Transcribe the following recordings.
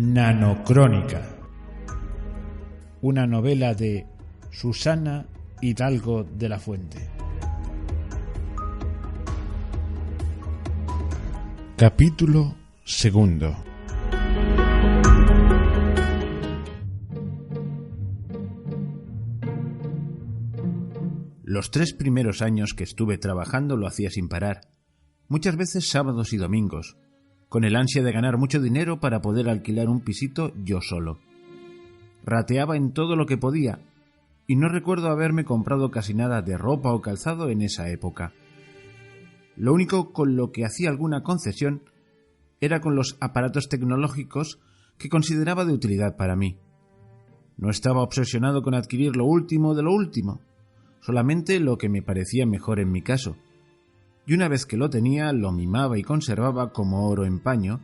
Nanocrónica, una novela de Susana Hidalgo de la Fuente. Capítulo 2. Los 3 primeros años que estuve trabajando lo hacía sin parar, muchas veces sábados y domingos, con el ansia de ganar mucho dinero para poder alquilar un pisito yo solo. Rateaba en todo lo que podía, y no recuerdo haberme comprado casi nada de ropa o calzado en esa época. Lo único con lo que hacía alguna concesión era con los aparatos tecnológicos que consideraba de utilidad para mí. No estaba obsesionado con adquirir lo último de lo último, solamente lo que me parecía mejor en mi caso, y una vez que lo tenía lo mimaba y conservaba como oro en paño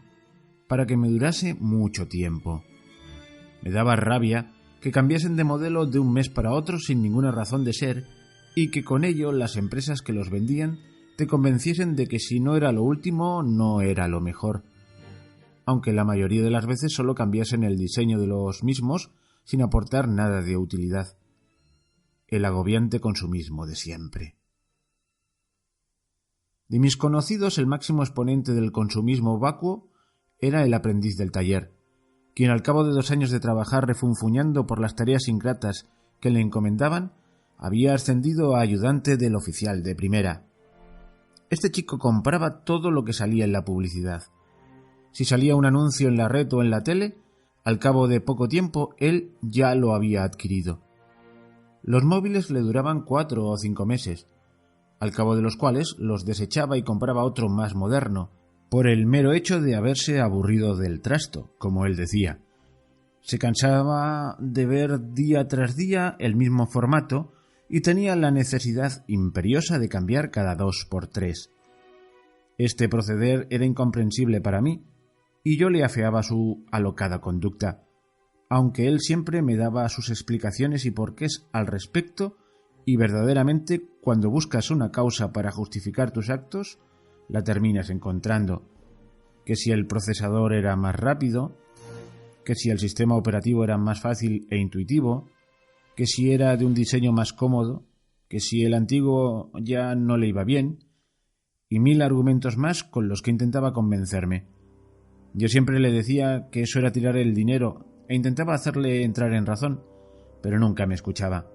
para que me durase mucho tiempo. Me daba rabia que cambiasen de modelo de un mes para otro sin ninguna razón de ser y que con ello las empresas que los vendían te convenciesen de que si no era lo último no era lo mejor, aunque la mayoría de las veces solo cambiasen el diseño de los mismos sin aportar nada de utilidad. El agobiante consumismo de siempre. De mis conocidos, el máximo exponente del consumismo vacuo era el aprendiz del taller, quien al cabo de 2 años de trabajar refunfuñando por las tareas ingratas que le encomendaban, había ascendido a ayudante del oficial de primera. Este chico compraba todo lo que salía en la publicidad. Si salía un anuncio en la red o en la tele, al cabo de poco tiempo él ya lo había adquirido. Los móviles le duraban 4 o 5 meses, al cabo de los cuales los desechaba y compraba otro más moderno, por el mero hecho de haberse aburrido del trasto, como él decía. Se cansaba de ver día tras día el mismo formato y tenía la necesidad imperiosa de cambiar cada 2 por 3. Este proceder era incomprensible para mí, y yo le afeaba su alocada conducta, aunque él siempre me daba sus explicaciones y porqués al respecto, y verdaderamente cuando buscas una causa para justificar tus actos, la terminas encontrando. Que si el procesador era más rápido, que si el sistema operativo era más fácil e intuitivo, que si era de un diseño más cómodo, que si el antiguo ya no le iba bien, y 1000 argumentos más con los que intentaba convencerme. Yo siempre le decía que eso era tirar el dinero e intentaba hacerle entrar en razón, pero nunca me escuchaba.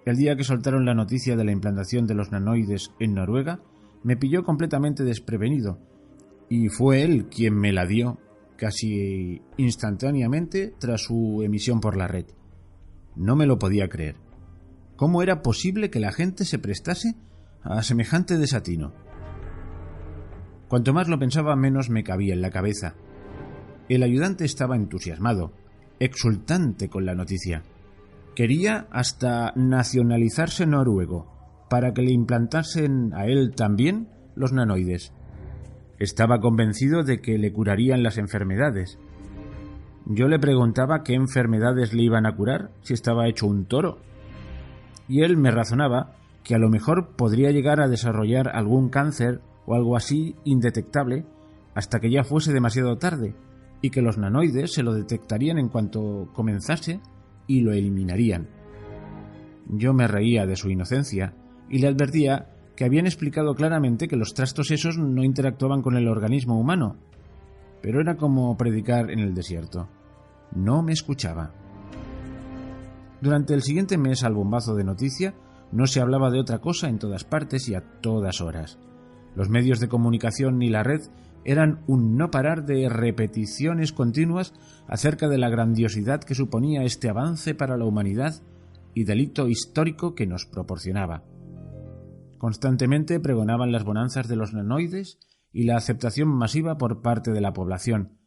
El día que soltaron la noticia de la implantación de los nanoides en Noruega, me pilló completamente desprevenido, y fue él quien me la dio, casi instantáneamente tras su emisión por la red. No me lo podía creer. ¿Cómo era posible que la gente se prestase a semejante desatino? Cuanto más lo pensaba, menos me cabía en la cabeza. El ayudante estaba entusiasmado, exultante con la noticia. Quería hasta nacionalizarse noruego, para que le implantasen a él también los nanoides. Estaba convencido de que le curarían las enfermedades. Yo le preguntaba qué enfermedades le iban a curar si estaba hecho un toro. Y él me razonaba que a lo mejor podría llegar a desarrollar algún cáncer o algo así indetectable hasta que ya fuese demasiado tarde, y que los nanoides se lo detectarían en cuanto comenzase y lo eliminarían. Yo me reía de su inocencia y le advertía que habían explicado claramente que los trastos esos no interactuaban con el organismo humano, pero era como predicar en el desierto. No me escuchaba. Durante el siguiente mes al bombazo de noticia no se hablaba de otra cosa en todas partes y a todas horas. Los medios de comunicación y la red eran un no parar de repeticiones continuas acerca de la grandiosidad que suponía este avance para la humanidad y del hito histórico que nos proporcionaba. Constantemente pregonaban las bonanzas de los nanoides y la aceptación masiva por parte de la población,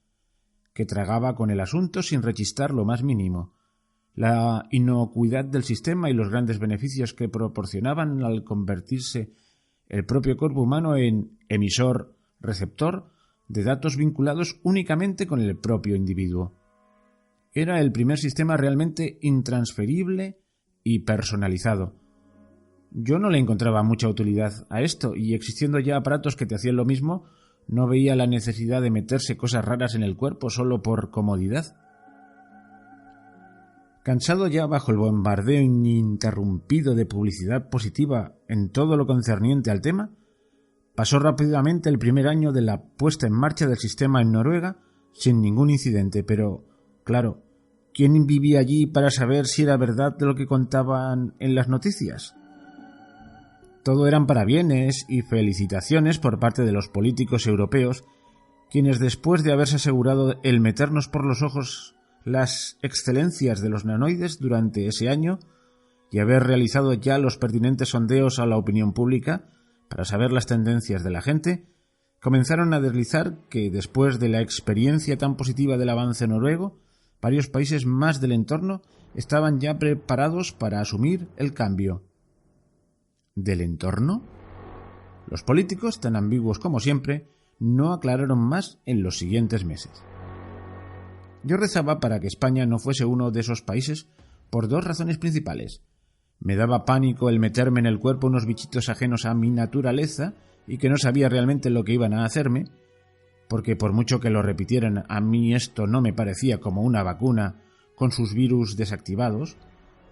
que tragaba con el asunto sin rechistar lo más mínimo, la inocuidad del sistema y los grandes beneficios que proporcionaban al convertirse el propio cuerpo humano en emisor-receptor de datos vinculados únicamente con el propio individuo. Era el primer sistema realmente intransferible y personalizado. Yo no le encontraba mucha utilidad a esto, y existiendo ya aparatos que te hacían lo mismo, no veía la necesidad de meterse cosas raras en el cuerpo solo por comodidad. Cansado ya bajo el bombardeo ininterrumpido de publicidad positiva en todo lo concerniente al tema, pasó rápidamente el primer año de la puesta en marcha del sistema en Noruega sin ningún incidente, pero, claro, ¿quién vivía allí para saber si era verdad de lo que contaban en las noticias? Todo eran parabienes y felicitaciones por parte de los políticos europeos, quienes después de haberse asegurado el meternos por los ojos las excelencias de los nanoides durante ese año y haber realizado ya los pertinentes sondeos a la opinión pública para saber las tendencias de la gente, comenzaron a deslizar que después de la experiencia tan positiva del avance noruego, varios países más del entorno estaban ya preparados para asumir el cambio. ¿Del entorno? Los políticos, tan ambiguos como siempre, no aclararon más en los siguientes meses. Yo rezaba para que España no fuese uno de esos países por dos razones principales. Me daba pánico el meterme en el cuerpo unos bichitos ajenos a mi naturaleza y que no sabía realmente lo que iban a hacerme, porque por mucho que lo repitieran, a mí esto no me parecía como una vacuna con sus virus desactivados,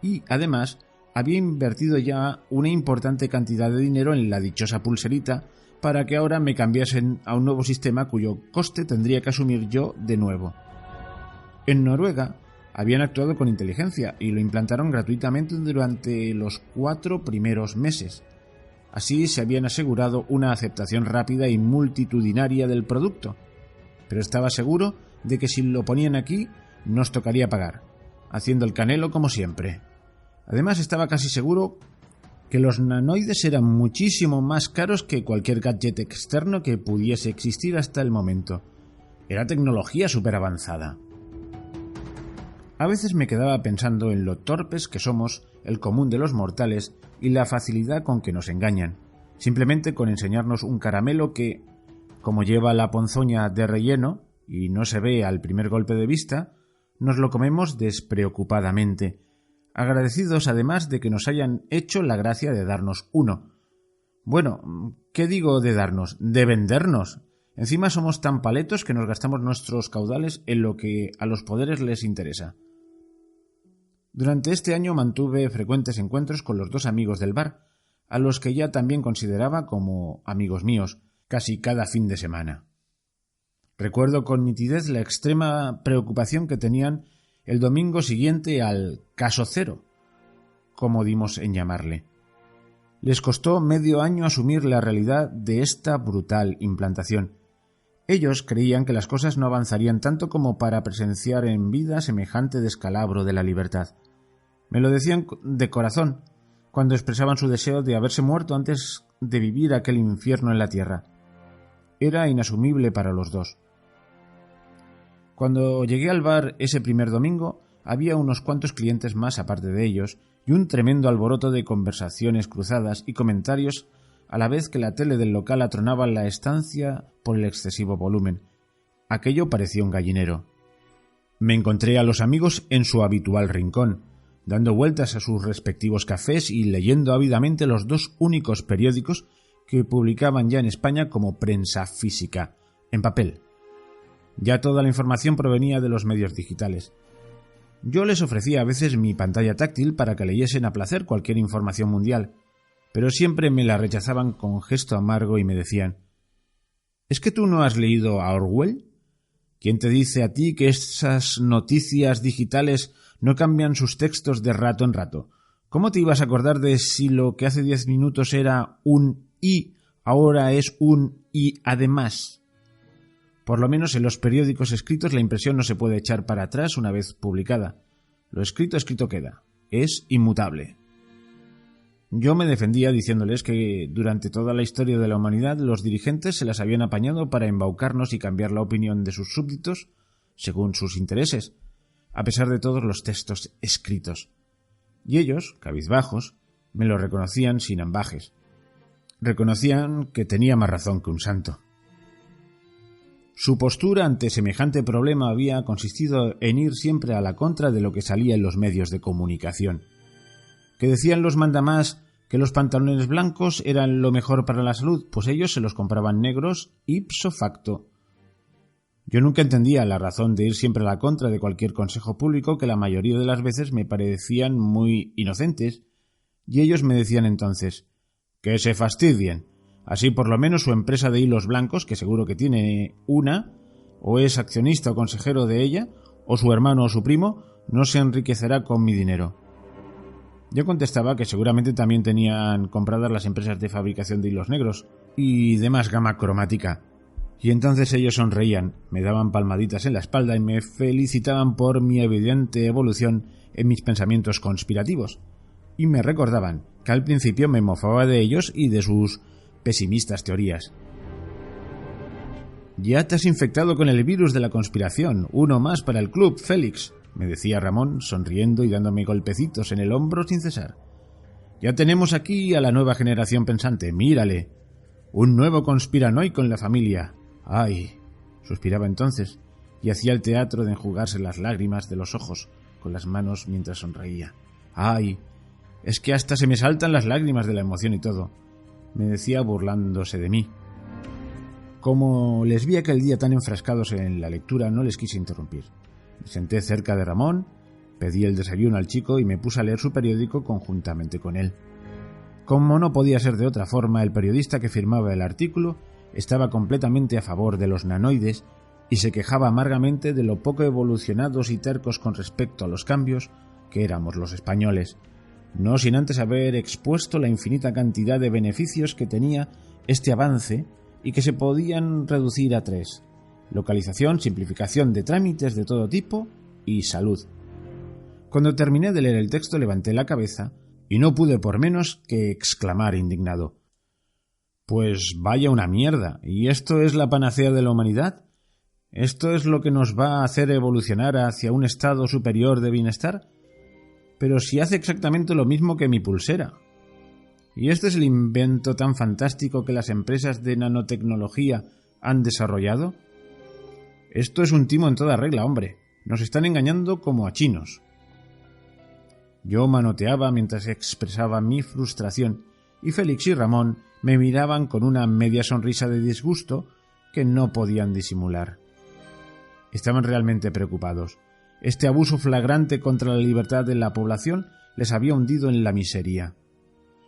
y además había invertido ya una importante cantidad de dinero en la dichosa pulserita para que ahora me cambiasen a un nuevo sistema cuyo coste tendría que asumir yo de nuevo. En Noruega habían actuado con inteligencia y lo implantaron gratuitamente durante los 4 primeros meses. Así se habían asegurado una aceptación rápida y multitudinaria del producto, pero estaba seguro de que si lo ponían aquí nos tocaría pagar, haciendo el canelo como siempre. Además estaba casi seguro que los nanoides eran muchísimo más caros que cualquier gadget externo que pudiese existir hasta el momento. Era tecnología súper avanzada. A veces me quedaba pensando en lo torpes que somos, el común de los mortales, y la facilidad con que nos engañan, simplemente con enseñarnos un caramelo que, como lleva la ponzoña de relleno y no se ve al primer golpe de vista, nos lo comemos despreocupadamente, agradecidos además de que nos hayan hecho la gracia de darnos uno. Bueno, ¿qué digo de darnos? De vendernos. Encima somos tan paletos que nos gastamos nuestros caudales en lo que a los poderes les interesa. Durante este año mantuve frecuentes encuentros con los 2 amigos del bar, a los que ya también consideraba como amigos míos, casi cada fin de semana. Recuerdo con nitidez la extrema preocupación que tenían el domingo siguiente al caso cero, como dimos en llamarle. Les costó medio año asumir la realidad de esta brutal implantación. Ellos creían que las cosas no avanzarían tanto como para presenciar en vida semejante descalabro de la libertad. Me lo decían de corazón, cuando expresaban su deseo de haberse muerto antes de vivir aquel infierno en la tierra. Era inasumible para los dos. Cuando llegué al bar ese primer domingo, había unos cuantos clientes más aparte de ellos, y un tremendo alboroto de conversaciones cruzadas y comentarios, a la vez que la tele del local atronaba la estancia por el excesivo volumen. Aquello parecía un gallinero. Me encontré a los amigos en su habitual rincón, dando vueltas a sus respectivos cafés y leyendo ávidamente los 2 únicos periódicos que publicaban ya en España como prensa física, en papel. Ya toda la información provenía de los medios digitales. Yo les ofrecía a veces mi pantalla táctil para que leyesen a placer cualquier información mundial, pero siempre me la rechazaban con gesto amargo y me decían: ¿Es que tú no has leído a Orwell? ¿Quién te dice a ti que esas noticias digitales no cambian sus textos de rato en rato? ¿Cómo te ibas a acordar de si lo que hace 10 minutos era un y ahora es un y además? Por lo menos en los periódicos escritos la impresión no se puede echar para atrás una vez publicada. Lo escrito queda. Es inmutable. Yo me defendía diciéndoles que durante toda la historia de la humanidad los dirigentes se las habían apañado para embaucarnos y cambiar la opinión de sus súbditos según sus intereses, a pesar de todos los textos escritos. Y ellos, cabizbajos, me lo reconocían sin ambajes. Reconocían que tenía más razón que un santo. Su postura ante semejante problema había consistido en ir siempre a la contra de lo que salía en los medios de comunicación. Que decían los mandamás ¿Que los pantalones blancos eran lo mejor para la salud? Pues ellos se los compraban negros ipso facto. Yo nunca entendía la razón de ir siempre a la contra de cualquier consejo público, que la mayoría de las veces me parecían muy inocentes, y ellos me decían entonces: que se fastidien, así por lo menos su empresa de hilos blancos, que seguro que tiene una, o es accionista o consejero de ella, o su hermano o su primo, no se enriquecerá con mi dinero. Yo contestaba que seguramente también tenían compradas las empresas de fabricación de hilos negros y demás gama cromática. Y entonces ellos sonreían, me daban palmaditas en la espalda y me felicitaban por mi evidente evolución en mis pensamientos conspirativos. Y me recordaban que al principio me mofaba de ellos y de sus pesimistas teorías. «Ya te has infectado con el virus de la conspiración, uno más para el club, Félix», me decía Ramón, sonriendo y dándome golpecitos en el hombro sin cesar. «Ya tenemos aquí a la nueva generación pensante, mírale, un nuevo conspiranoico en la familia. ¡Ay!», suspiraba entonces y hacía el teatro de enjugarse las lágrimas de los ojos con las manos mientras sonreía. «¡Ay! Es que hasta se me saltan las lágrimas de la emoción y todo», me decía burlándose de mí. Como les vi aquel día tan enfrascados en la lectura, no les quise interrumpir. Me senté cerca de Ramón, pedí el desayuno al chico y me puse a leer su periódico conjuntamente con él. Como no podía ser de otra forma, el periodista que firmaba el artículo estaba completamente a favor de los nanoides y se quejaba amargamente de lo poco evolucionados y tercos con respecto a los cambios que éramos los españoles, no sin antes haber expuesto la infinita cantidad de beneficios que tenía este avance y que se podían reducir a 3: localización, simplificación de trámites de todo tipo y salud. Cuando terminé de leer el texto levanté la cabeza y no pude por menos que exclamar indignado: «Pues vaya una mierda, ¿y esto es la panacea de la humanidad? ¿Esto es lo que nos va a hacer evolucionar hacia un estado superior de bienestar? Pero si hace exactamente lo mismo que mi pulsera. ¿Y este es el invento tan fantástico que las empresas de nanotecnología han desarrollado? Esto es un timo en toda regla, hombre. Nos están engañando como a chinos». Yo manoteaba mientras expresaba mi frustración y Félix y Ramón me miraban con una media sonrisa de disgusto que no podían disimular. Estaban realmente preocupados. Este abuso flagrante contra la libertad de la población les había hundido en la miseria.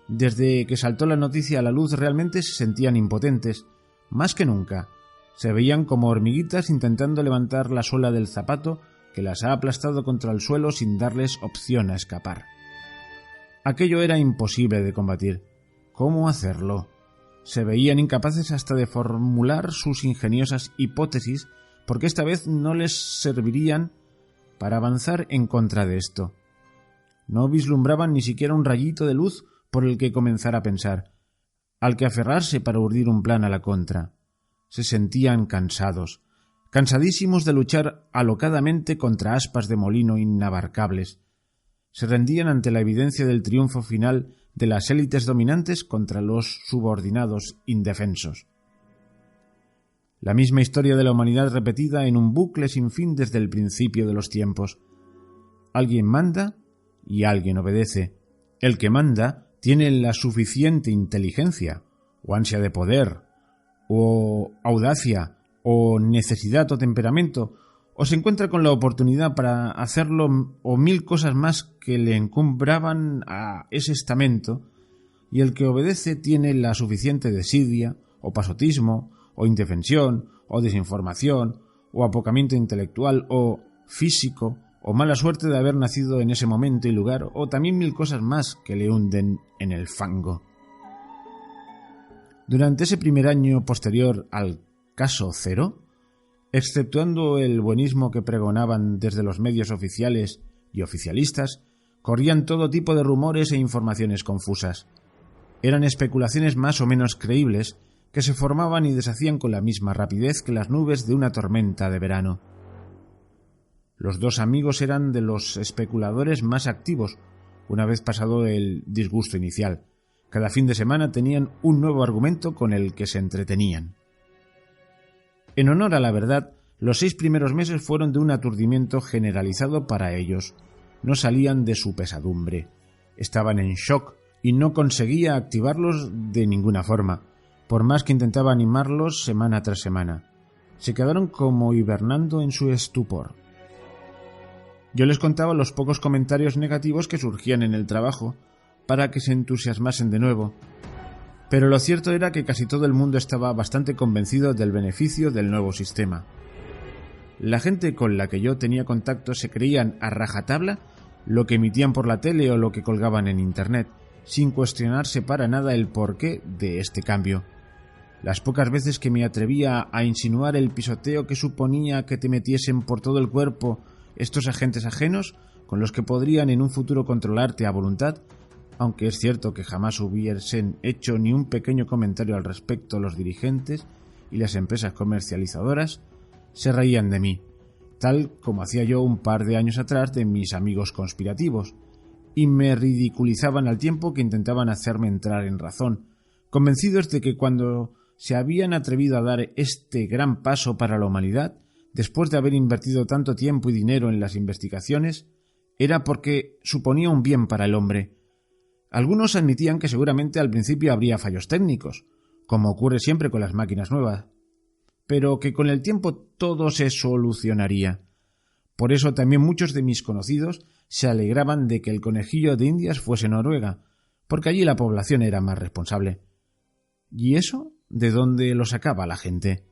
Desde que saltó la noticia a la luz realmente se sentían impotentes, más que nunca. Se veían como hormiguitas intentando levantar la suela del zapato que las ha aplastado contra el suelo sin darles opción a escapar. Aquello era imposible de combatir. ¿Cómo hacerlo? Se veían incapaces hasta de formular sus ingeniosas hipótesis, porque esta vez no les servirían para avanzar en contra de esto. No vislumbraban ni siquiera un rayito de luz por el que comenzar a pensar, al que aferrarse para urdir un plan a la contra. Se sentían cansados, cansadísimos de luchar alocadamente contra aspas de molino inabarcables. Se rendían ante la evidencia del triunfo final de las élites dominantes contra los subordinados indefensos. La misma historia de la humanidad repetida en un bucle sin fin desde el principio de los tiempos. Alguien manda y alguien obedece. El que manda tiene la suficiente inteligencia, o ansia de poder, o audacia, o necesidad o temperamento, o se encuentra con la oportunidad para hacerlo o 1000 cosas más que le encumbraban a ese estamento, y el que obedece tiene la suficiente desidia, o pasotismo, o indefensión, o desinformación, o apocamiento intelectual, o físico, o mala suerte de haber nacido en ese momento y lugar, o también 1000 cosas más que le hunden en el fango. Durante ese primer año posterior al caso cero, exceptuando el buenismo que pregonaban desde los medios oficiales y oficialistas, corrían todo tipo de rumores e informaciones confusas. Eran especulaciones más o menos creíbles que se formaban y deshacían con la misma rapidez que las nubes de una tormenta de verano. Los dos amigos eran de los especuladores más activos, una vez pasado el disgusto inicial. Cada fin de semana tenían un nuevo argumento con el que se entretenían. En honor a la verdad, los 6 primeros meses fueron de un aturdimiento generalizado para ellos. No salían de su pesadumbre. Estaban en shock y no conseguía activarlos de ninguna forma, por más que intentaba animarlos semana tras semana. Se quedaron como hibernando en su estupor. Yo les contaba los pocos comentarios negativos que surgían en el trabajo para que se entusiasmasen de nuevo, pero lo cierto era que casi todo el mundo estaba bastante convencido del beneficio del nuevo sistema. La gente con la que yo tenía contacto se creían a rajatabla lo que emitían por la tele o lo que colgaban en internet, sin cuestionarse para nada el porqué de este cambio. Las pocas veces que me atrevía a insinuar el pisoteo que suponía que te metiesen por todo el cuerpo estos agentes ajenos, con los que podrían en un futuro controlarte a voluntad, aunque es cierto que jamás hubiesen hecho ni un pequeño comentario al respecto los dirigentes y las empresas comercializadoras, se reían de mí, tal como hacía yo un par de años atrás de mis amigos conspirativos, y me ridiculizaban al tiempo que intentaban hacerme entrar en razón, convencidos de que cuando se habían atrevido a dar este gran paso para la humanidad, después de haber invertido tanto tiempo y dinero en las investigaciones, era porque suponía un bien para el hombre. Algunos admitían que seguramente al principio habría fallos técnicos, como ocurre siempre con las máquinas nuevas, pero que con el tiempo todo se solucionaría. Por eso también muchos de mis conocidos se alegraban de que el conejillo de Indias fuese Noruega, porque allí la población era más responsable. ¿Y eso de dónde lo sacaba la gente?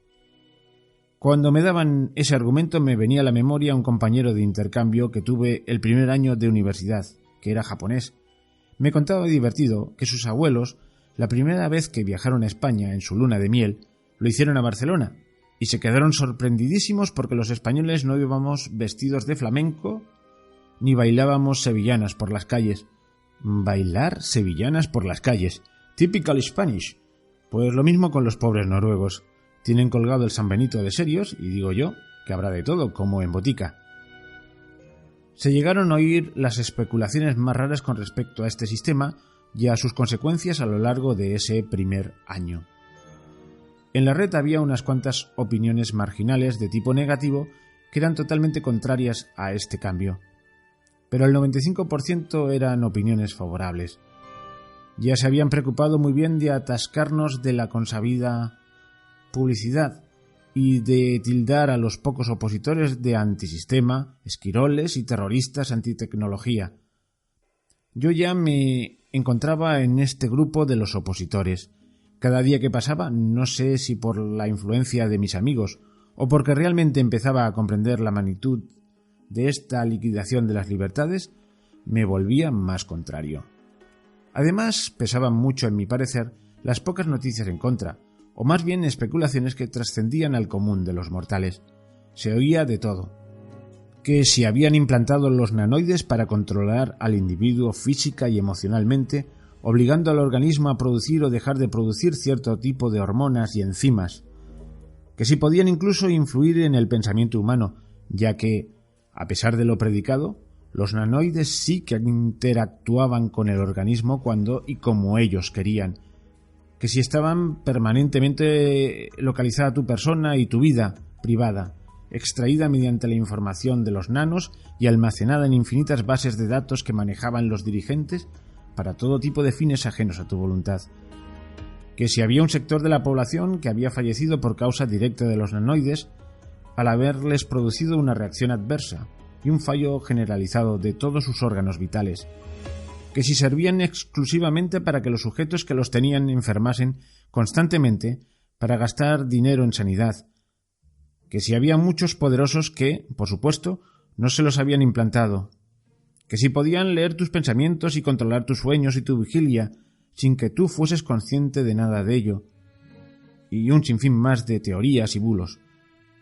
Cuando me daban ese argumento me venía a la memoria un compañero de intercambio que tuve el primer año de universidad, que era japonés. Me contaba divertido que sus abuelos, la primera vez que viajaron a España en su luna de miel, lo hicieron a Barcelona, y se quedaron sorprendidísimos porque los españoles no íbamos vestidos de flamenco ni bailábamos sevillanas por las calles. Bailar sevillanas por las calles. Typical Spanish. Pues lo mismo con los pobres noruegos. Tienen colgado el San Benito de serios, y digo yo que habrá de todo, como en botica. Se llegaron a oír las especulaciones más raras con respecto a este sistema y a sus consecuencias a lo largo de ese primer año. En la red había unas cuantas opiniones marginales de tipo negativo que eran totalmente contrarias a este cambio, pero el 95% eran opiniones favorables. Ya se habían preocupado muy bien de atascarnos de la consabida publicidad y de tildar a los pocos opositores de antisistema, esquiroles y terroristas antitecnología. Yo ya me encontraba en este grupo de los opositores. Cada día que pasaba, no sé si por la influencia de mis amigos o porque realmente empezaba a comprender la magnitud de esta liquidación de las libertades, me volvía más contrario. Además, pesaban mucho, en mi parecer, las pocas noticias en contra, o más bien especulaciones que trascendían al común de los mortales. Se oía de todo. Que si habían implantado los nanoides para controlar al individuo física y emocionalmente, obligando al organismo a producir o dejar de producir cierto tipo de hormonas y enzimas. Que si podían incluso influir en el pensamiento humano, ya que, a pesar de lo predicado, los nanoides sí que interactuaban con el organismo cuando y como ellos querían. Que si estaban permanentemente localizada tu persona y tu vida privada, extraída mediante la información de los nanos y almacenada en infinitas bases de datos que manejaban los dirigentes para todo tipo de fines ajenos a tu voluntad. Que si había un sector de la población que había fallecido por causa directa de los nanoides al haberles producido una reacción adversa y un fallo generalizado de todos sus órganos vitales. Que si servían exclusivamente para que los sujetos que los tenían enfermasen constantemente para gastar dinero en sanidad. Que si había muchos poderosos que, por supuesto, no se los habían implantado. Que si podían leer tus pensamientos y controlar tus sueños y tu vigilia sin que tú fueses consciente de nada de ello. Y un sinfín más de teorías y bulos,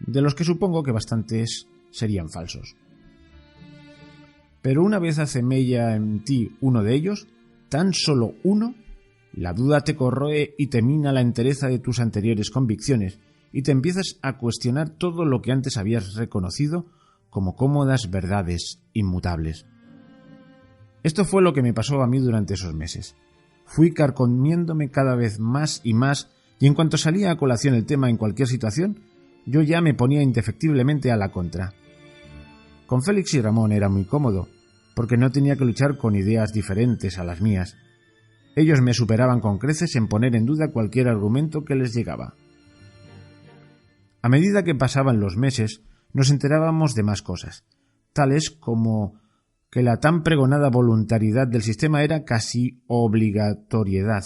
de los que supongo que bastantes serían falsos. Pero una vez hace mella en ti uno de ellos, tan solo uno, la duda te corroe y te mina la entereza de tus anteriores convicciones y te empiezas a cuestionar todo lo que antes habías reconocido como cómodas verdades inmutables. Esto fue lo que me pasó a mí durante esos meses. Fui carcomiéndome cada vez más y en cuanto salía a colación el tema en cualquier situación, yo ya me ponía indefectiblemente a la contra. Con Félix y Ramón era muy cómodo, porque no tenía que luchar con ideas diferentes a las mías. Ellos me superaban con creces en poner en duda cualquier argumento que les llegaba. A medida que pasaban los meses, nos enterábamos de más cosas, tales como que la tan pregonada voluntariedad del sistema era casi obligatoriedad,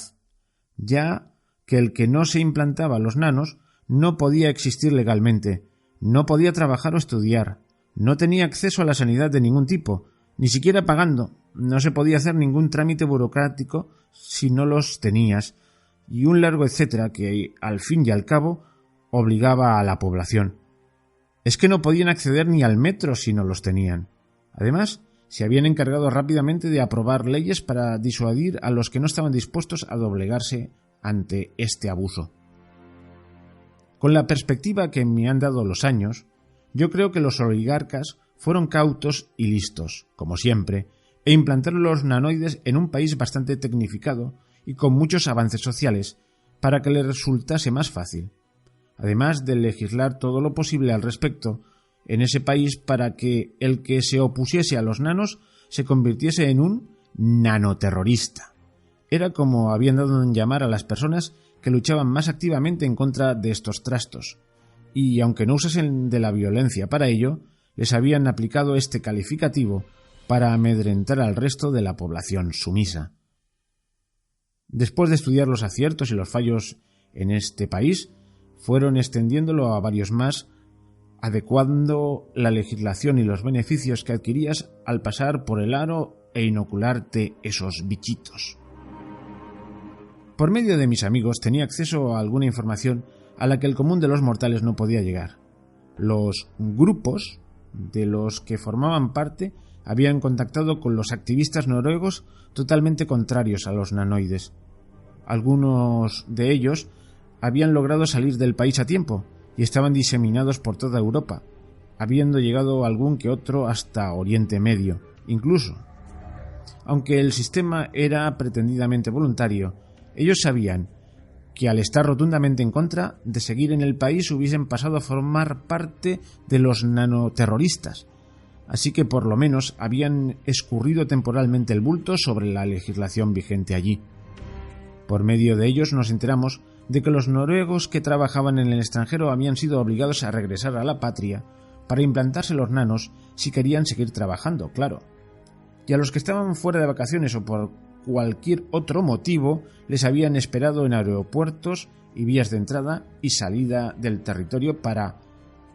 ya que el que no se implantaba los nanos no podía existir legalmente, no podía trabajar o estudiar, no tenía acceso a la sanidad de ningún tipo, ni siquiera pagando, no se podía hacer ningún trámite burocrático si no los tenías, y un largo etcétera que, al fin y al cabo, obligaba a la población. Es que no podían acceder ni al metro si no los tenían. Además, se habían encargado rápidamente de aprobar leyes para disuadir a los que no estaban dispuestos a doblegarse ante este abuso. Con la perspectiva que me han dado los años, yo creo que los oligarcas fueron cautos y listos, como siempre, e implantaron los nanoides en un país bastante tecnificado y con muchos avances sociales para que les resultase más fácil, además de legislar todo lo posible al respecto en ese país para que el que se opusiese a los nanos se convirtiese en un nanoterrorista. Era como habían dado en llamar a las personas que luchaban más activamente en contra de estos trastos, y aunque no usasen de la violencia para ello, les habían aplicado este calificativo para amedrentar al resto de la población sumisa. Después de estudiar los aciertos y los fallos en este país, fueron extendiéndolo a varios más, adecuando la legislación y los beneficios que adquirías al pasar por el aro e inocularte esos bichitos. Por medio de mis amigos tenía acceso a alguna información a la que el común de los mortales no podía llegar. Los grupos de los que formaban parte habían contactado con los activistas noruegos totalmente contrarios a los nanoides. Algunos de ellos habían logrado salir del país a tiempo y estaban diseminados por toda Europa, habiendo llegado algún que otro hasta Oriente Medio, incluso. Aunque el sistema era pretendidamente voluntario, ellos sabían que al estar rotundamente en contra de seguir en el país hubiesen pasado a formar parte de los nanoterroristas, así que por lo menos habían escurrido temporalmente el bulto sobre la legislación vigente allí. Por medio de ellos nos enteramos de que los noruegos que trabajaban en el extranjero habían sido obligados a regresar a la patria para implantarse los nanos si querían seguir trabajando, claro. Y a los que estaban fuera de vacaciones o por cualquier otro motivo les habían esperado en aeropuertos y vías de entrada y salida del territorio para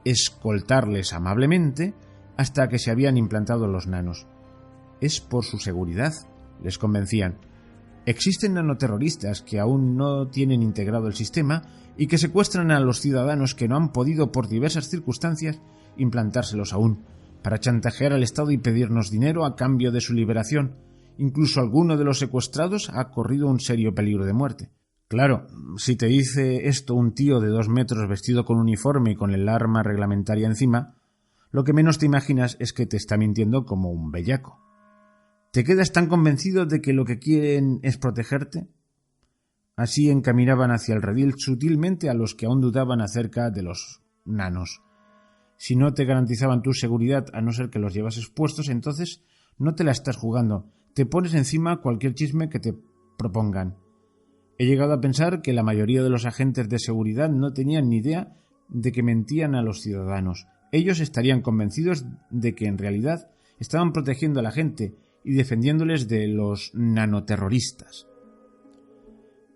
escoltarles amablemente hasta que se habían implantado los nanos. Es por su seguridad, les convencían. Existen nanoterroristas que aún no tienen integrado el sistema y que secuestran a los ciudadanos que no han podido por diversas circunstancias implantárselos aún, para chantajear al Estado y pedirnos dinero a cambio de su liberación. Incluso alguno de los secuestrados ha corrido un serio peligro de muerte. Claro, si te dice esto un tío de 2 metros vestido con uniforme y con el arma reglamentaria encima, lo que menos te imaginas es que te está mintiendo como un bellaco. ¿Te quedas tan convencido de que lo que quieren es protegerte? Así encaminaban hacia el redil sutilmente a los que aún dudaban acerca de los nanos. Si no te garantizaban tu seguridad a no ser que los llevases puestos, entonces no te la estás jugando, te pones encima cualquier chisme que te propongan. He llegado a pensar que la mayoría de los agentes de seguridad no tenían ni idea de que mentían a los ciudadanos. Ellos estarían convencidos de que en realidad estaban protegiendo a la gente y defendiéndoles de los nanoterroristas.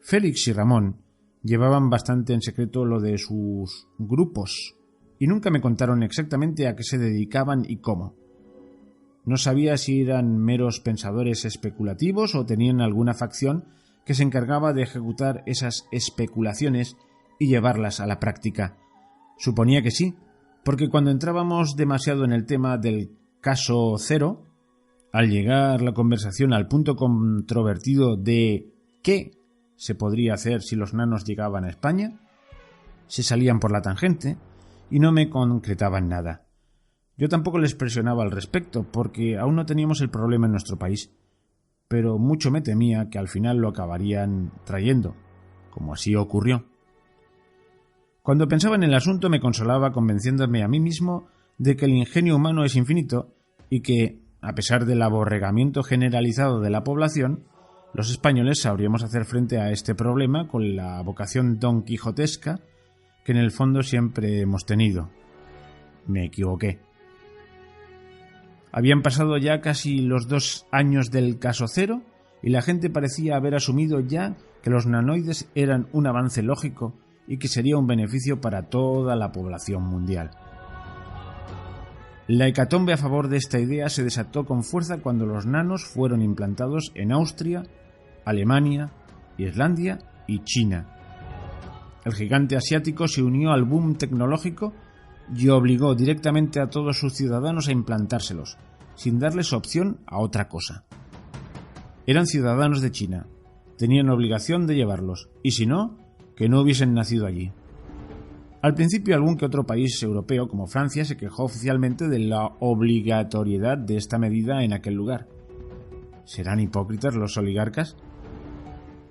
Félix y Ramón llevaban bastante en secreto lo de sus grupos y nunca me contaron exactamente a qué se dedicaban y cómo. No sabía si eran meros pensadores especulativos o tenían alguna facción que se encargaba de ejecutar esas especulaciones y llevarlas a la práctica. Suponía que sí, porque cuando entrábamos demasiado en el tema del caso cero, al llegar la conversación al punto controvertido de ¿qué se podría hacer si los nanos llegaban a España?, se salían por la tangente y no me concretaban nada. Yo tampoco les presionaba al respecto, porque aún no teníamos el problema en nuestro país, pero mucho me temía que al final lo acabarían trayendo, como así ocurrió. Cuando pensaba en el asunto me consolaba convenciéndome a mí mismo de que el ingenio humano es infinito y que, a pesar del aborregamiento generalizado de la población, Los españoles sabríamos hacer frente a este problema con la vocación donquijotesca que en el fondo siempre hemos tenido. Me equivoqué. Habían pasado ya casi los 2 años del caso cero y la gente parecía haber asumido ya que los nanoides eran un avance lógico y que sería un beneficio para toda la población mundial. La hecatombe a favor de esta idea se desató con fuerza cuando los nanos fueron implantados en Austria, Alemania, Islandia y China. El gigante asiático se unió al boom tecnológico y obligó directamente a todos sus ciudadanos a implantárselos, sin darles opción a otra cosa. Eran ciudadanos de China, tenían obligación de llevarlos, y si no, que no hubiesen nacido allí. Al principio algún que otro país europeo, como Francia, se quejó oficialmente de la obligatoriedad de esta medida en aquel lugar. ¿Serán hipócritas los oligarcas?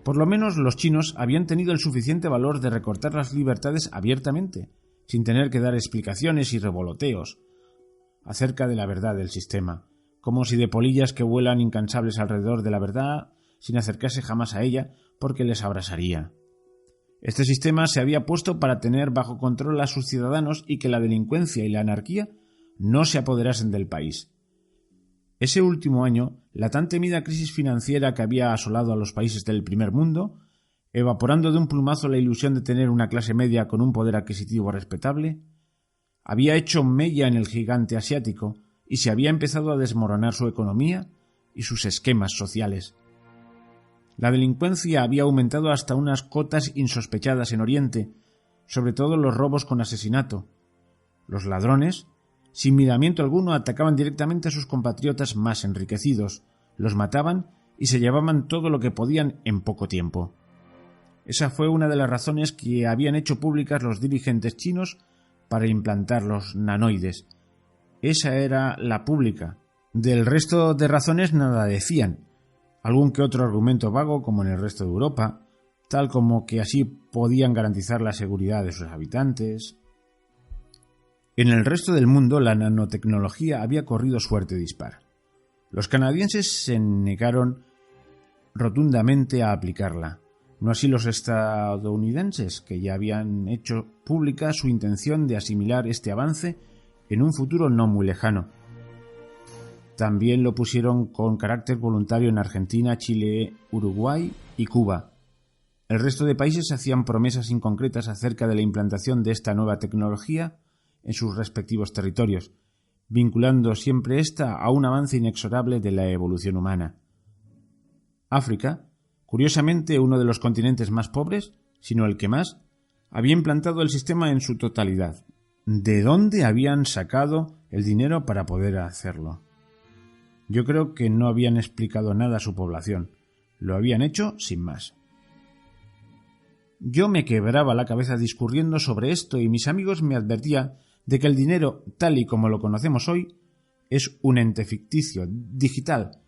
Por lo menos los chinos habían tenido el suficiente valor de recortar las libertades abiertamente, sin tener que dar explicaciones y revoloteos acerca de la verdad del sistema, como si de polillas que vuelan incansables alrededor de la verdad sin acercarse jamás a ella porque les abrasaría. Este sistema se había puesto para tener bajo control a sus ciudadanos y que la delincuencia y la anarquía no se apoderasen del país. Ese último año, la tan temida crisis financiera que había asolado a los países del primer mundo, evaporando de un plumazo la ilusión de tener una clase media con un poder adquisitivo respetable, había hecho mella en el gigante asiático y se había empezado a desmoronar su economía y sus esquemas sociales. La delincuencia había aumentado hasta unas cotas insospechadas en Oriente, sobre todo los robos con asesinato. Los ladrones, sin miramiento alguno, atacaban directamente a sus compatriotas más enriquecidos, los mataban y se llevaban todo lo que podían en poco tiempo. Esa fue una de las razones que habían hecho públicas los dirigentes chinos para implantar los nanoides. Esa era la pública. Del resto de razones nada decían. Algún que otro argumento vago, como en el resto de Europa, tal como que así podían garantizar la seguridad de sus habitantes. En el resto del mundo la nanotecnología había corrido suerte dispar. Los canadienses se negaron rotundamente a aplicarla, no así los estadounidenses, que ya habían hecho pública su intención de asimilar este avance en un futuro no muy lejano. También lo pusieron con carácter voluntario en Argentina, Chile, Uruguay y Cuba. El resto de países hacían promesas inconcretas acerca de la implantación de esta nueva tecnología en sus respectivos territorios, vinculando siempre ésta a un avance inexorable de la evolución humana. África, curiosamente uno de los continentes más pobres, sino el que más, había implantado el sistema en su totalidad. ¿De dónde habían sacado el dinero para poder hacerlo? Yo creo que no habían explicado nada a su población. Lo habían hecho sin más. Yo me quebraba la cabeza discurriendo sobre esto y mis amigos me advertían de que el dinero, tal y como lo conocemos hoy, es un ente ficticio, digital,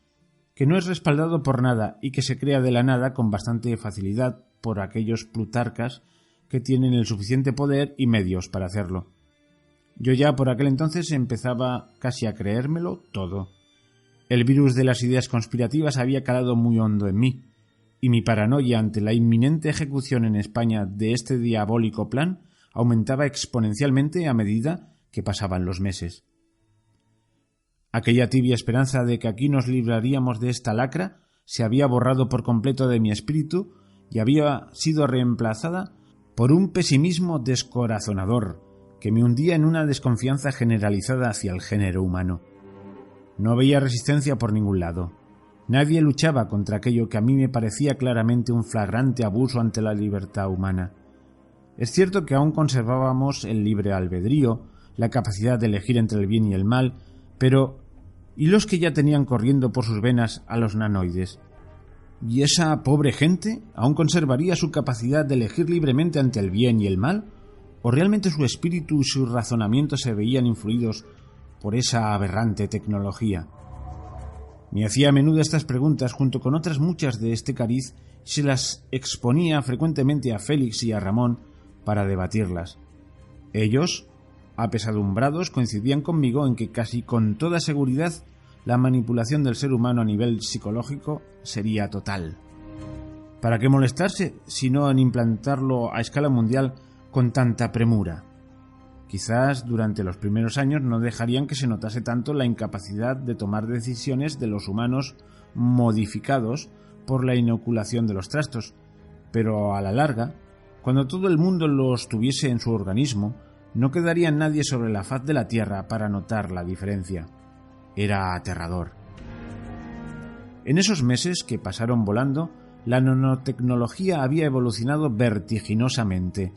que no es respaldado por nada y que se crea de la nada con bastante facilidad por aquellos plutarcas que tienen el suficiente poder y medios para hacerlo. Yo ya por aquel entonces empezaba casi a creérmelo todo. El virus de las ideas conspirativas había calado muy hondo en mí, y mi paranoia ante la inminente ejecución en España de este diabólico plan aumentaba exponencialmente a medida que pasaban los meses. Aquella tibia esperanza de que aquí nos libraríamos de esta lacra se había borrado por completo de mi espíritu y había sido reemplazada por un pesimismo descorazonador que me hundía en una desconfianza generalizada hacia el género humano. No veía resistencia por ningún lado. Nadie luchaba contra aquello que a mí me parecía claramente un flagrante abuso ante la libertad humana. Es cierto que aún conservábamos el libre albedrío, la capacidad de elegir entre el bien y el mal, pero ¿y los que ya tenían corriendo por sus venas a los nanoides? ¿Y esa pobre gente aún conservaría su capacidad de elegir libremente ante el bien y el mal? ¿O realmente su espíritu y su razonamiento se veían influidos por esa aberrante tecnología? Me hacía a menudo estas preguntas junto con otras muchas de este cariz y se las exponía frecuentemente a Félix y a Ramón para debatirlas. Ellos, apesadumbrados, coincidían conmigo en que casi con toda seguridad la manipulación del ser humano a nivel psicológico sería total. ¿Para qué molestarse sino en implantarlo a escala mundial con tanta premura? Quizás durante los primeros años no dejarían que se notase tanto la incapacidad de tomar decisiones de los humanos modificados por la inoculación de los trastos, pero a la larga, cuando todo el mundo los tuviese en su organismo, no quedaría nadie sobre la faz de la Tierra para notar la diferencia. Era aterrador. En esos meses que pasaron volando, la nanotecnología había evolucionado vertiginosamente.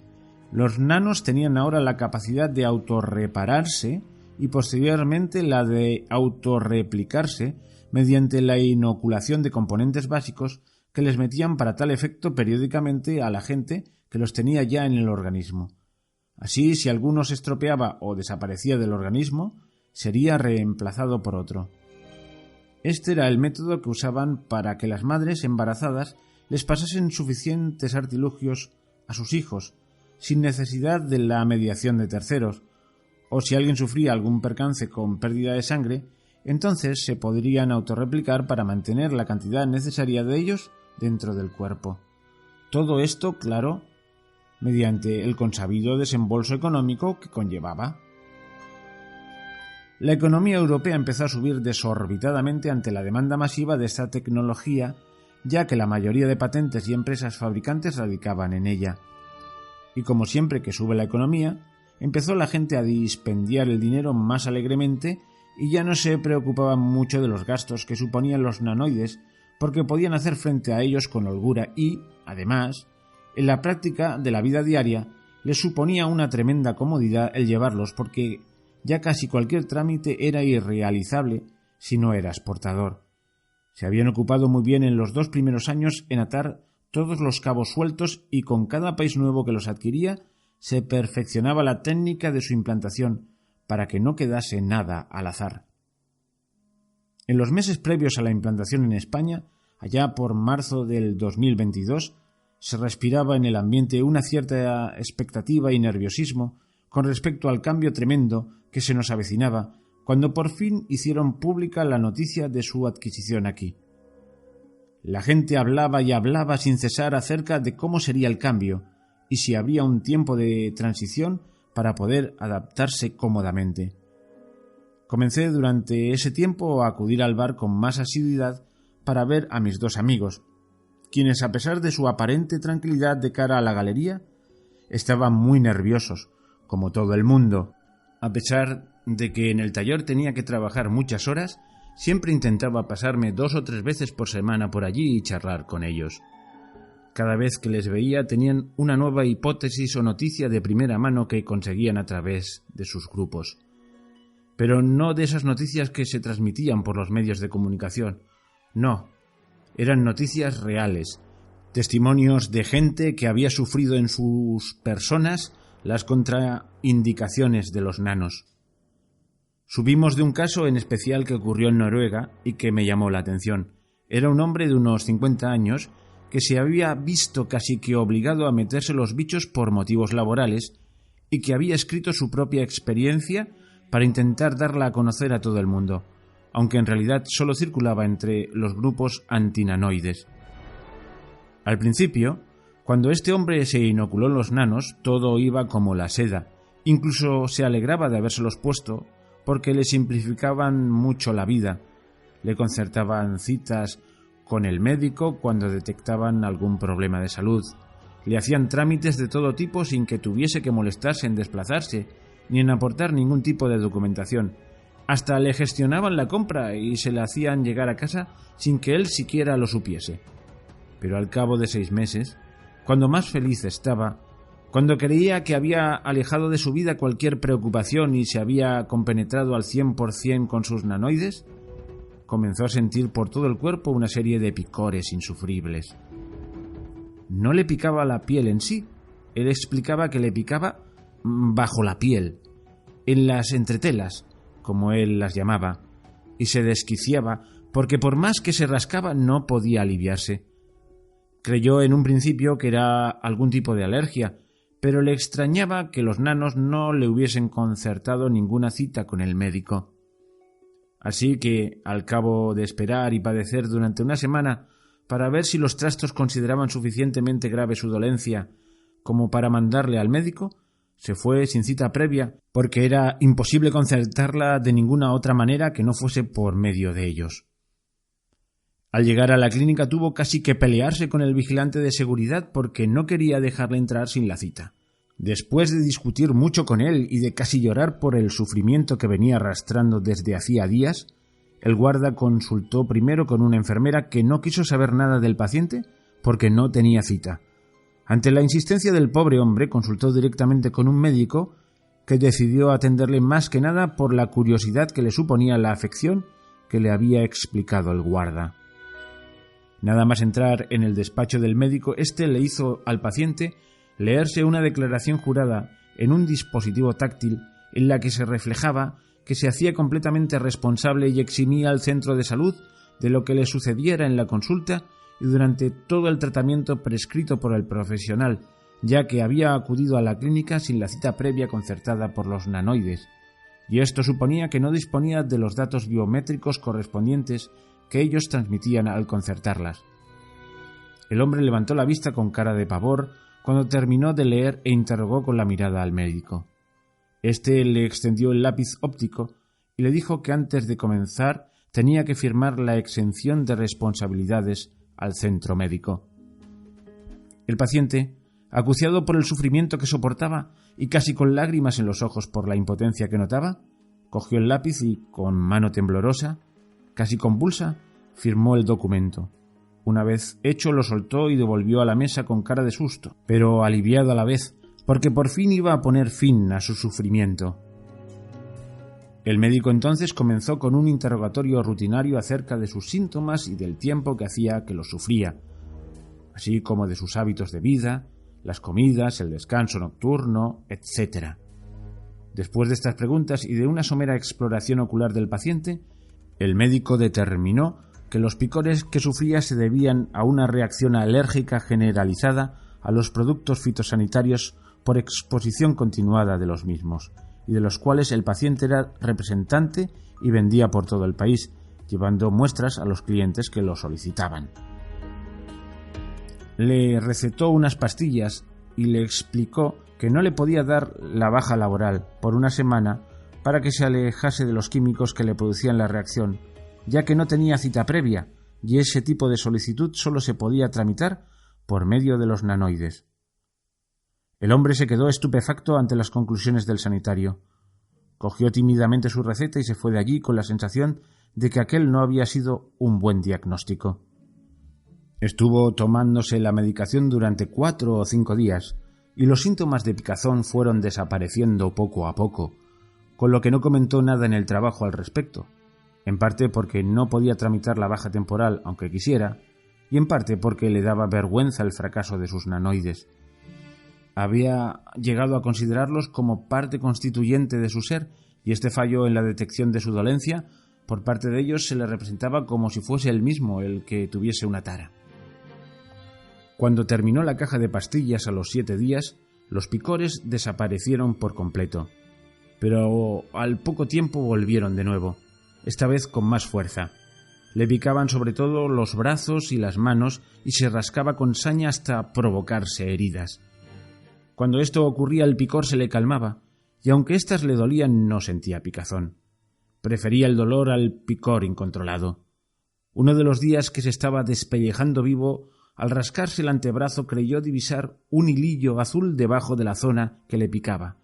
Los nanos tenían ahora la capacidad de autorrepararse y posteriormente la de autorreplicarse mediante la inoculación de componentes básicos que les metían para tal efecto periódicamente a la gente que los tenía ya en el organismo. Así, si alguno se estropeaba o desaparecía del organismo, sería reemplazado por otro. Este era el método que usaban para que las madres embarazadas les pasasen suficientes artilugios a sus hijos, sin necesidad de la mediación de terceros, o si alguien sufría algún percance con pérdida de sangre, entonces se podrían autorreplicar para mantener la cantidad necesaria de ellos dentro del cuerpo. Todo esto, claro, mediante el consabido desembolso económico que conllevaba. La economía europea empezó a subir desorbitadamente ante la demanda masiva de esta tecnología, ya que la mayoría de patentes y empresas fabricantes radicaban en ella. Y como siempre que sube la economía, empezó la gente a dispendiar el dinero más alegremente y ya no se preocupaban mucho de los gastos que suponían los nanoides, porque podían hacer frente a ellos con holgura y, además, en la práctica de la vida diaria les suponía una tremenda comodidad el llevarlos, porque ya casi cualquier trámite era irrealizable si no eras portador. Se habían ocupado muy bien en los 2 primeros años en atar todos los cabos sueltos y con cada país nuevo que los adquiría se perfeccionaba la técnica de su implantación para que no quedase nada al azar. En los meses previos a la implantación en España, allá por marzo del 2022, se respiraba en el ambiente una cierta expectativa y nerviosismo con respecto al cambio tremendo que se nos avecinaba cuando por fin hicieron pública la noticia de su adquisición aquí. La gente hablaba y hablaba sin cesar acerca de cómo sería el cambio y si habría un tiempo de transición para poder adaptarse cómodamente. Comencé durante ese tiempo a acudir al bar con más asiduidad para ver a mis 2 amigos, quienes a pesar de su aparente tranquilidad de cara a la galería, estaban muy nerviosos, como todo el mundo. A pesar de que en el taller tenía que trabajar muchas horas, siempre intentaba pasarme 2 o 3 veces por semana por allí y charlar con ellos. Cada vez que les veía tenían una nueva hipótesis o noticia de primera mano que conseguían a través de sus grupos. Pero no de esas noticias que se transmitían por los medios de comunicación. No, eran noticias reales, testimonios de gente que había sufrido en sus personas las contraindicaciones de los nanos. Supimos de un caso en especial que ocurrió en Noruega y que me llamó la atención. Era un hombre de unos 50 años que se había visto casi que obligado a meterse los bichos por motivos laborales y que había escrito su propia experiencia para intentar darla a conocer a todo el mundo, aunque en realidad solo circulaba entre los grupos antinanoides. Al principio, cuando este hombre se inoculó los nanos, todo iba como la seda. Incluso se alegraba de habérselos puesto porque le simplificaban mucho la vida. Le concertaban citas con el médico cuando detectaban algún problema de salud. Le hacían trámites de todo tipo sin que tuviese que molestarse en desplazarse ni en aportar ningún tipo de documentación. Hasta le gestionaban la compra y se la hacían llegar a casa sin que él siquiera lo supiese. Pero al cabo de 6 meses, cuando más feliz estaba, cuando creía que había alejado de su vida cualquier preocupación y se había compenetrado al 100% con sus nanoides, comenzó a sentir por todo el cuerpo una serie de picores insufribles. No le picaba la piel en sí, él explicaba que le picaba bajo la piel, en las entretelas, como él las llamaba, y se desquiciaba porque por más que se rascaba no podía aliviarse. Creyó en un principio que era algún tipo de alergia, pero le extrañaba que los nanos no le hubiesen concertado ninguna cita con el médico. Así que, al cabo de esperar y padecer durante una semana para ver si los trastos consideraban suficientemente grave su dolencia como para mandarle al médico, se fue sin cita previa, porque era imposible concertarla de ninguna otra manera que no fuese por medio de ellos. Al llegar a la clínica tuvo casi que pelearse con el vigilante de seguridad porque no quería dejarle entrar sin la cita. Después de discutir mucho con él y de casi llorar por el sufrimiento que venía arrastrando desde hacía días, el guarda consultó primero con una enfermera que no quiso saber nada del paciente porque no tenía cita. Ante la insistencia del pobre hombre, consultó directamente con un médico que decidió atenderle más que nada por la curiosidad que le suponía la afección que le había explicado el guarda. Nada más entrar en el despacho del médico, éste le hizo al paciente leerse una declaración jurada en un dispositivo táctil en la que se reflejaba que se hacía completamente responsable y eximía al centro de salud de lo que le sucediera en la consulta y durante todo el tratamiento prescrito por el profesional, ya que había acudido a la clínica sin la cita previa concertada por los nanoides, y esto suponía que no disponía de los datos biométricos correspondientes que ellos transmitían al concertarlas. El hombre levantó la vista con cara de pavor cuando terminó de leer e interrogó con la mirada al médico. Este le extendió el lápiz óptico y le dijo que antes de comenzar tenía que firmar la exención de responsabilidades al centro médico. El paciente, acuciado por el sufrimiento que soportaba y casi con lágrimas en los ojos por la impotencia que notaba, cogió el lápiz y, con mano temblorosa, casi convulsa, firmó el documento. Una vez hecho, lo soltó y devolvió a la mesa con cara de susto, pero aliviado a la vez, porque por fin iba a poner fin a su sufrimiento. El médico entonces comenzó con un interrogatorio rutinario acerca de sus síntomas y del tiempo que hacía que los sufría, así como de sus hábitos de vida, las comidas, el descanso nocturno, etc. Después de estas preguntas y de una somera exploración ocular del paciente, el médico determinó que los picores que sufría se debían a una reacción alérgica generalizada a los productos fitosanitarios por exposición continuada de los mismos, y de los cuales el paciente era representante y vendía por todo el país, llevando muestras a los clientes que lo solicitaban. Le recetó unas pastillas y le explicó que no le podía dar la baja laboral por una semana para que se alejase de los químicos que le producían la reacción, ya que no tenía cita previa, y ese tipo de solicitud solo se podía tramitar por medio de los nanoides. El hombre se quedó estupefacto ante las conclusiones del sanitario. Cogió tímidamente su receta y se fue de allí con la sensación de que aquel no había sido un buen diagnóstico. Estuvo tomándose la medicación durante 4 o 5 días, y los síntomas de picazón fueron desapareciendo poco a poco, con lo que no comentó nada en el trabajo al respecto, en parte porque no podía tramitar la baja temporal aunque quisiera, y en parte porque le daba vergüenza el fracaso de sus nanoides. Había llegado a considerarlos como parte constituyente de su ser, y este fallo en la detección de su dolencia por parte de ellos se le representaba como si fuese él mismo el que tuviese una tara. Cuando terminó la caja de pastillas a los 7 días, los picores desaparecieron por completo, pero al poco tiempo volvieron de nuevo, esta vez con más fuerza. Le picaban sobre todo los brazos y las manos y se rascaba con saña hasta provocarse heridas. Cuando esto ocurría el picor se le calmaba, y aunque éstas le dolían no sentía picazón. Prefería el dolor al picor incontrolado. Uno de los días que se estaba despellejando vivo, al rascarse el antebrazo creyó divisar un hilillo azul debajo de la zona que le picaba.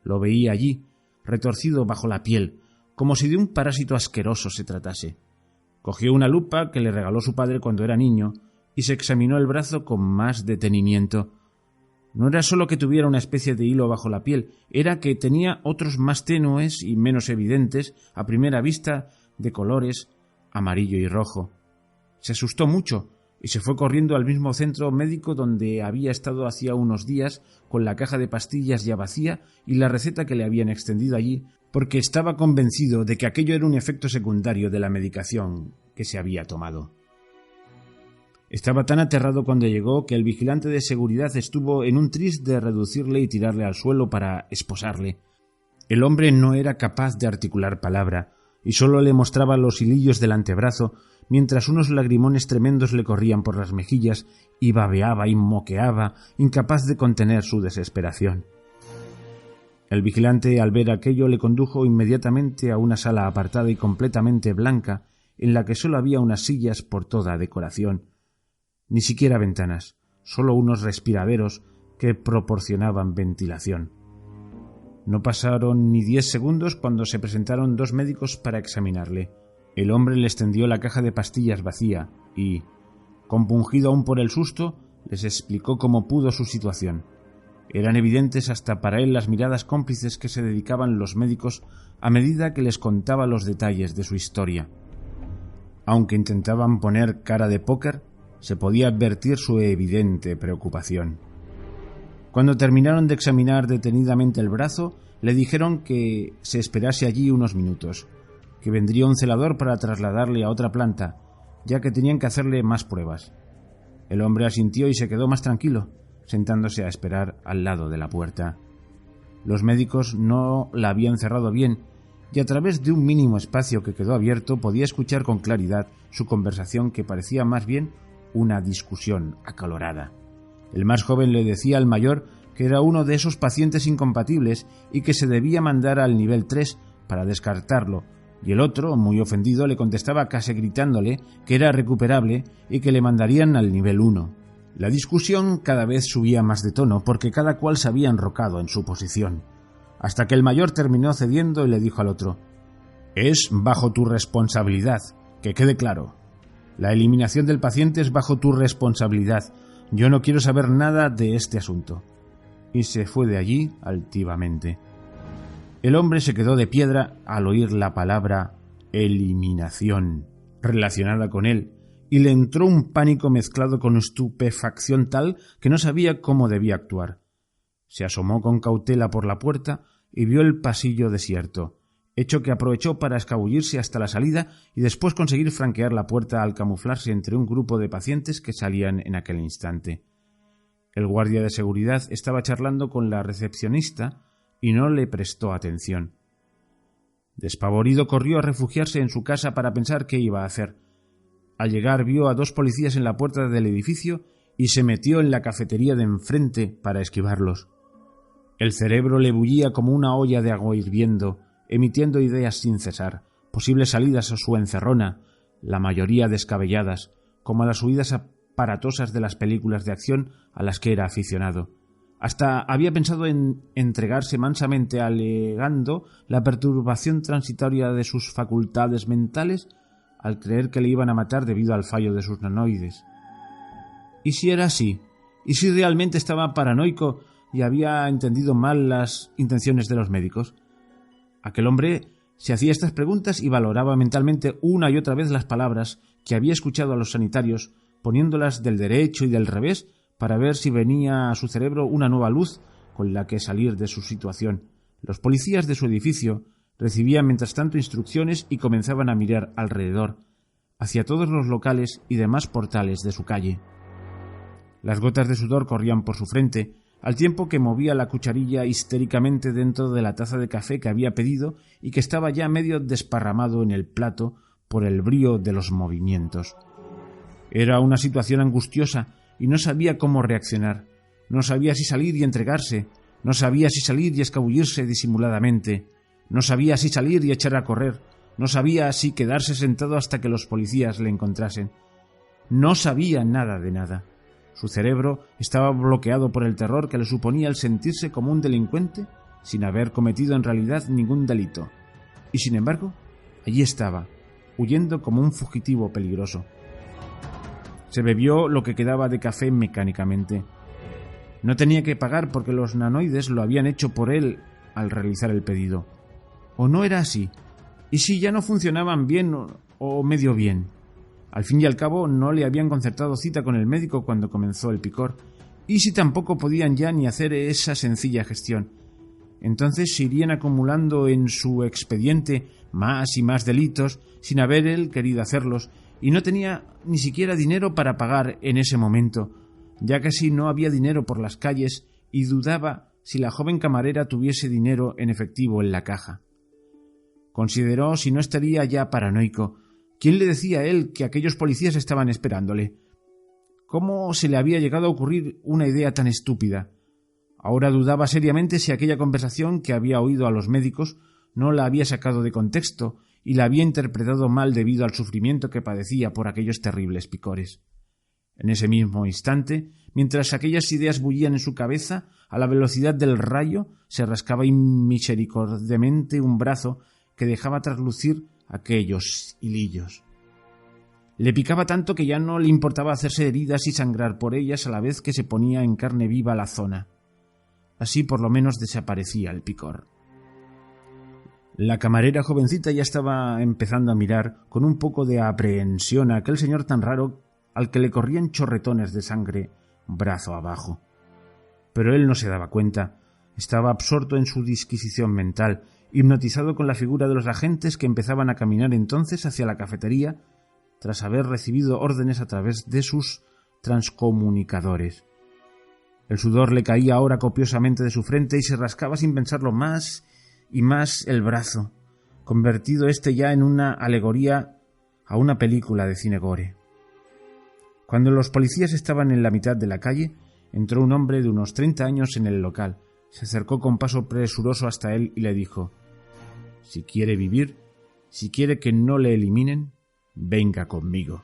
Lo veía allí, retorcido bajo la piel, como si de un parásito asqueroso se tratase. Cogió una lupa que le regaló su padre cuando era niño y se examinó el brazo con más detenimiento. No era solo que tuviera una especie de hilo bajo la piel, era que tenía otros más tenues y menos evidentes, a primera vista, de colores amarillo y rojo. Se asustó mucho y se fue corriendo al mismo centro médico donde había estado hacía unos días con la caja de pastillas ya vacía y la receta que le habían extendido allí, porque estaba convencido de que aquello era un efecto secundario de la medicación que se había tomado. Estaba tan aterrado cuando llegó que el vigilante de seguridad estuvo en un tris de reducirle y tirarle al suelo para esposarle. El hombre no era capaz de articular palabra y solo le mostraba los hilillos del antebrazo, mientras unos lagrimones tremendos le corrían por las mejillas y babeaba y moqueaba, incapaz de contener su desesperación. El vigilante, al ver aquello, le condujo inmediatamente a una sala apartada y completamente blanca, en la que sólo había unas sillas por toda decoración. Ni siquiera ventanas, sólo unos respiraderos que proporcionaban ventilación. No pasaron ni 10 segundos cuando se presentaron 2 médicos para examinarle. El hombre le extendió la caja de pastillas vacía y, compungido aún por el susto, les explicó cómo pudo su situación. Eran evidentes hasta para él las miradas cómplices que se dedicaban los médicos a medida que les contaba los detalles de su historia. Aunque intentaban poner cara de póker, se podía advertir su evidente preocupación. Cuando terminaron de examinar detenidamente el brazo, le dijeron que se esperase allí unos minutos, que vendría un celador para trasladarle a otra planta, ya que tenían que hacerle más pruebas. El hombre asintió y se quedó más tranquilo, sentándose a esperar al lado de la puerta. Los médicos no la habían cerrado bien, y a través de un mínimo espacio que quedó abierto podía escuchar con claridad su conversación, que parecía más bien una discusión acalorada. El más joven le decía al mayor que era uno de esos pacientes incompatibles y que se debía mandar al nivel 3 para descartarlo, y el otro, muy ofendido, le contestaba casi gritándole que era recuperable y que le mandarían al nivel 1. La discusión cada vez subía más de tono porque cada cual se había enrocado en su posición, hasta que el mayor terminó cediendo y le dijo al otro: «Es bajo tu responsabilidad, que quede claro. La eliminación del paciente es bajo tu responsabilidad. Yo no quiero saber nada de este asunto». Y se fue de allí altivamente. El hombre se quedó de piedra al oír la palabra eliminación relacionada con él, y le entró un pánico mezclado con estupefacción tal que no sabía cómo debía actuar. Se asomó con cautela por la puerta y vio el pasillo desierto, hecho que aprovechó para escabullirse hasta la salida y después conseguir franquear la puerta al camuflarse entre un grupo de pacientes que salían en aquel instante. El guardia de seguridad estaba charlando con la recepcionista y no le prestó atención. Despavorido corrió a refugiarse en su casa para pensar qué iba a hacer. Al llegar vio a 2 policías en la puerta del edificio y se metió en la cafetería de enfrente para esquivarlos. El cerebro le bullía como una olla de agua hirviendo, emitiendo ideas sin cesar, posibles salidas a su encerrona, la mayoría descabelladas, como las huidas aparatosas de las películas de acción a las que era aficionado. Hasta había pensado en entregarse mansamente alegando la perturbación transitoria de sus facultades mentales al creer que le iban a matar debido al fallo de sus nanoides. ¿Y si era así? ¿Y si realmente estaba paranoico y había entendido mal las intenciones de los médicos? Aquel hombre se hacía estas preguntas y valoraba mentalmente una y otra vez las palabras que había escuchado a los sanitarios, poniéndolas del derecho y del revés para ver si venía a su cerebro una nueva luz con la que salir de su situación. Los policías de su edificio recibían mientras tanto instrucciones y comenzaban a mirar alrededor, hacia todos los locales y demás portales de su calle. Las gotas de sudor corrían por su frente, al tiempo que movía la cucharilla histéricamente dentro de la taza de café que había pedido y que estaba ya medio desparramado en el plato por el brío de los movimientos. Era una situación angustiosa y no sabía cómo reaccionar. No sabía si salir y entregarse, no sabía si salir y escabullirse disimuladamente, no sabía si salir y echar a correr, no sabía si quedarse sentado hasta que los policías le encontrasen. No sabía nada de nada. Su cerebro estaba bloqueado por el terror que le suponía el sentirse como un delincuente sin haber cometido en realidad ningún delito. Y sin embargo, allí estaba, huyendo como un fugitivo peligroso. Se bebió lo que quedaba de café mecánicamente. No tenía que pagar porque los nanoides lo habían hecho por él al realizar el pedido. ¿O no era así? ¿Y si ya no funcionaban bien o medio bien? Al fin y al cabo no le habían concertado cita con el médico cuando comenzó el picor. ¿Y si tampoco podían ya ni hacer esa sencilla gestión? Entonces se irían acumulando en su expediente más y más delitos sin haber él querido hacerlos, y no tenía ni siquiera dinero para pagar en ese momento, ya casi no había dinero por las calles y dudaba si la joven camarera tuviese dinero en efectivo en la caja. Consideró si no estaría ya paranoico, ¿Quién le decía a él que aquellos policías estaban esperándole? ¿Cómo se le había llegado a ocurrir una idea tan estúpida? Ahora dudaba seriamente si aquella conversación que había oído a los médicos no la había sacado de contexto y la había interpretado mal debido al sufrimiento que padecía por aquellos terribles picores. En ese mismo instante, mientras aquellas ideas bullían en su cabeza, a la velocidad del rayo se rascaba misericordiamente un brazo que dejaba traslucir aquellos hilillos. Le picaba tanto que ya no le importaba hacerse heridas y sangrar por ellas a la vez que se ponía en carne viva la zona. Así por lo menos desaparecía el picor. La camarera jovencita ya estaba empezando a mirar con un poco de aprehensión a aquel señor tan raro al que le corrían chorretones de sangre brazo abajo. Pero él no se daba cuenta. Estaba absorto en su disquisición mental, hipnotizado con la figura de los agentes que empezaban a caminar entonces hacia la cafetería tras haber recibido órdenes a través de sus transcomunicadores. El sudor le caía ahora copiosamente de su frente y se rascaba sin pensarlo más y más el brazo, convertido éste ya en una alegoría a una película de cine gore. Cuando los policías estaban en la mitad de la calle, entró un hombre de unos 30 años en el local, se acercó con paso presuroso hasta él y le dijo: «Si quiere vivir, si quiere que no le eliminen, venga conmigo».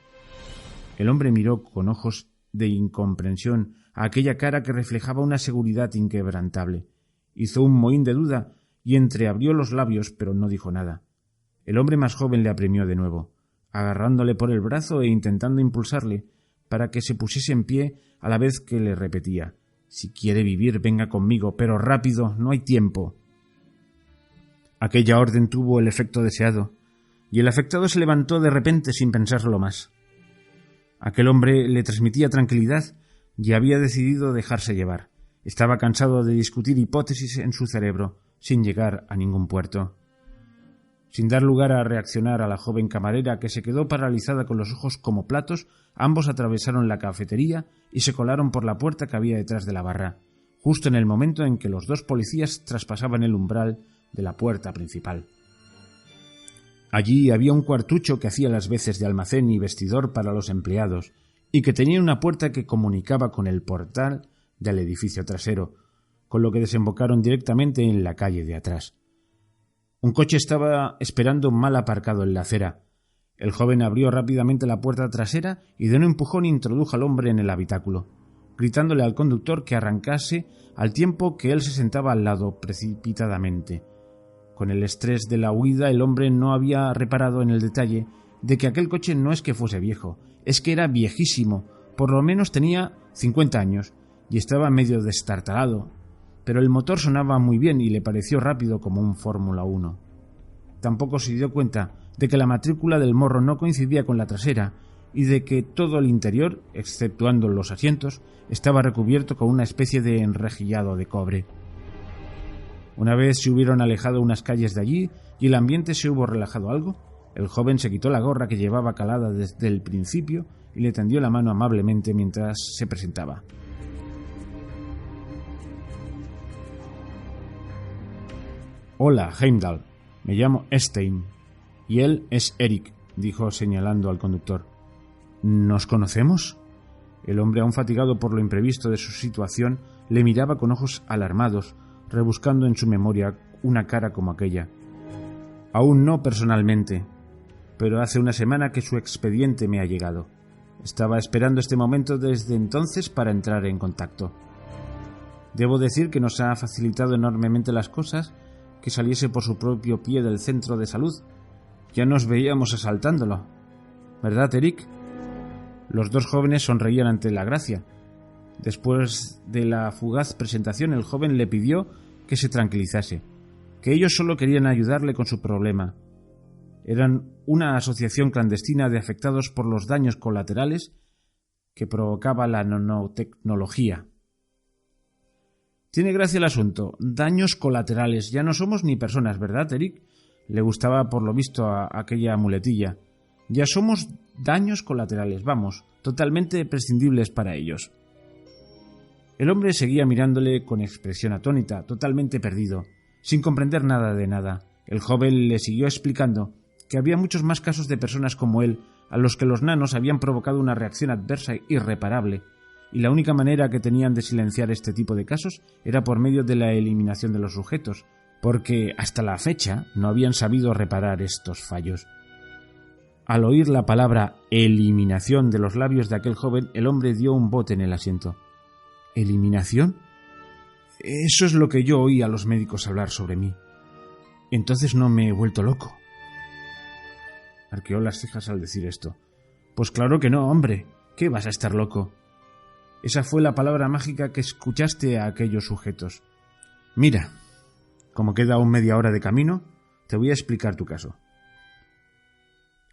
El hombre miró con ojos de incomprensión a aquella cara que reflejaba una seguridad inquebrantable. Hizo un mohín de duda y entreabrió los labios, pero no dijo nada. El hombre más joven le apremió de nuevo, agarrándole por el brazo e intentando impulsarle para que se pusiese en pie a la vez que le repetía: «Si quiere vivir, venga conmigo, pero rápido, no hay tiempo». Aquella orden tuvo el efecto deseado, y el afectado se levantó de repente sin pensarlo más. Aquel hombre le transmitía tranquilidad y había decidido dejarse llevar. Estaba cansado de discutir hipótesis en su cerebro, sin llegar a ningún puerto. Sin dar lugar a reaccionar a la joven camarera, que se quedó paralizada con los ojos como platos, ambos atravesaron la cafetería y se colaron por la puerta que había detrás de la barra, justo en el momento en que los dos policías traspasaban el umbral de la puerta principal. Allí había un cuartucho que hacía las veces de almacén y vestidor para los empleados, y que tenía una puerta que comunicaba con el portal del edificio trasero, con lo que desembocaron directamente en la calle de atrás. Un coche estaba esperando mal aparcado en la acera. El joven abrió rápidamente la puerta trasera y de un empujón introdujo al hombre en el habitáculo, gritándole al conductor que arrancase al tiempo que él se sentaba al lado precipitadamente. Con el estrés de la huida, el hombre no había reparado en el detalle de que aquel coche no es que fuese viejo, es que era viejísimo, por lo menos tenía 50 años, y estaba medio destartalado, pero el motor sonaba muy bien y le pareció rápido como un Fórmula 1. Tampoco se dio cuenta de que la matrícula del morro no coincidía con la trasera y de que todo el interior, exceptuando los asientos, estaba recubierto con una especie de enrejillado de cobre. Una vez se hubieron alejado unas calles de allí y el ambiente se hubo relajado algo, el joven se quitó la gorra que llevaba calada desde el principio y le tendió la mano amablemente mientras se presentaba. «Hola, Heimdall. Me llamo Stein. Y él es Eric», dijo señalando al conductor. «¿Nos conocemos?» El hombre, aún fatigado por lo imprevisto de su situación, le miraba con ojos alarmados, rebuscando en su memoria una cara como aquella. «Aún no personalmente, pero hace una semana que su expediente me ha llegado. Estaba esperando este momento desde entonces para entrar en contacto. Debo decir que nos ha facilitado enormemente las cosas que saliese por su propio pie del centro de salud. Ya nos veíamos asaltándolo. ¿Verdad, Eric?» Los dos jóvenes sonreían ante la gracia. Después de la fugaz presentación, el joven le pidió que se tranquilizase, que ellos solo querían ayudarle con su problema. Eran una asociación clandestina de afectados por los daños colaterales que provocaba la nanotecnología. «Tiene gracia el asunto. Daños colaterales. Ya no somos ni personas, ¿verdad, Eric?» Le gustaba por lo visto a aquella muletilla. «Ya somos daños colaterales, vamos, totalmente prescindibles para ellos». El hombre seguía mirándole con expresión atónita, totalmente perdido, sin comprender nada de nada. El joven le siguió explicando que había muchos más casos de personas como él a los que los nanos habían provocado una reacción adversa irreparable, y la única manera que tenían de silenciar este tipo de casos era por medio de la eliminación de los sujetos, porque hasta la fecha no habían sabido reparar estos fallos. Al oír la palabra eliminación de los labios de aquel joven, el hombre dio un bote en el asiento. ¿Eliminación? Eso es lo que yo oí a los médicos hablar sobre mí. Entonces no me he vuelto loco. Arqueó las cejas al decir esto. Pues claro que no, hombre. ¿Qué vas a estar loco? Esa fue la palabra mágica que escuchaste a aquellos sujetos. Mira, como queda aún media hora de camino, te voy a explicar tu caso.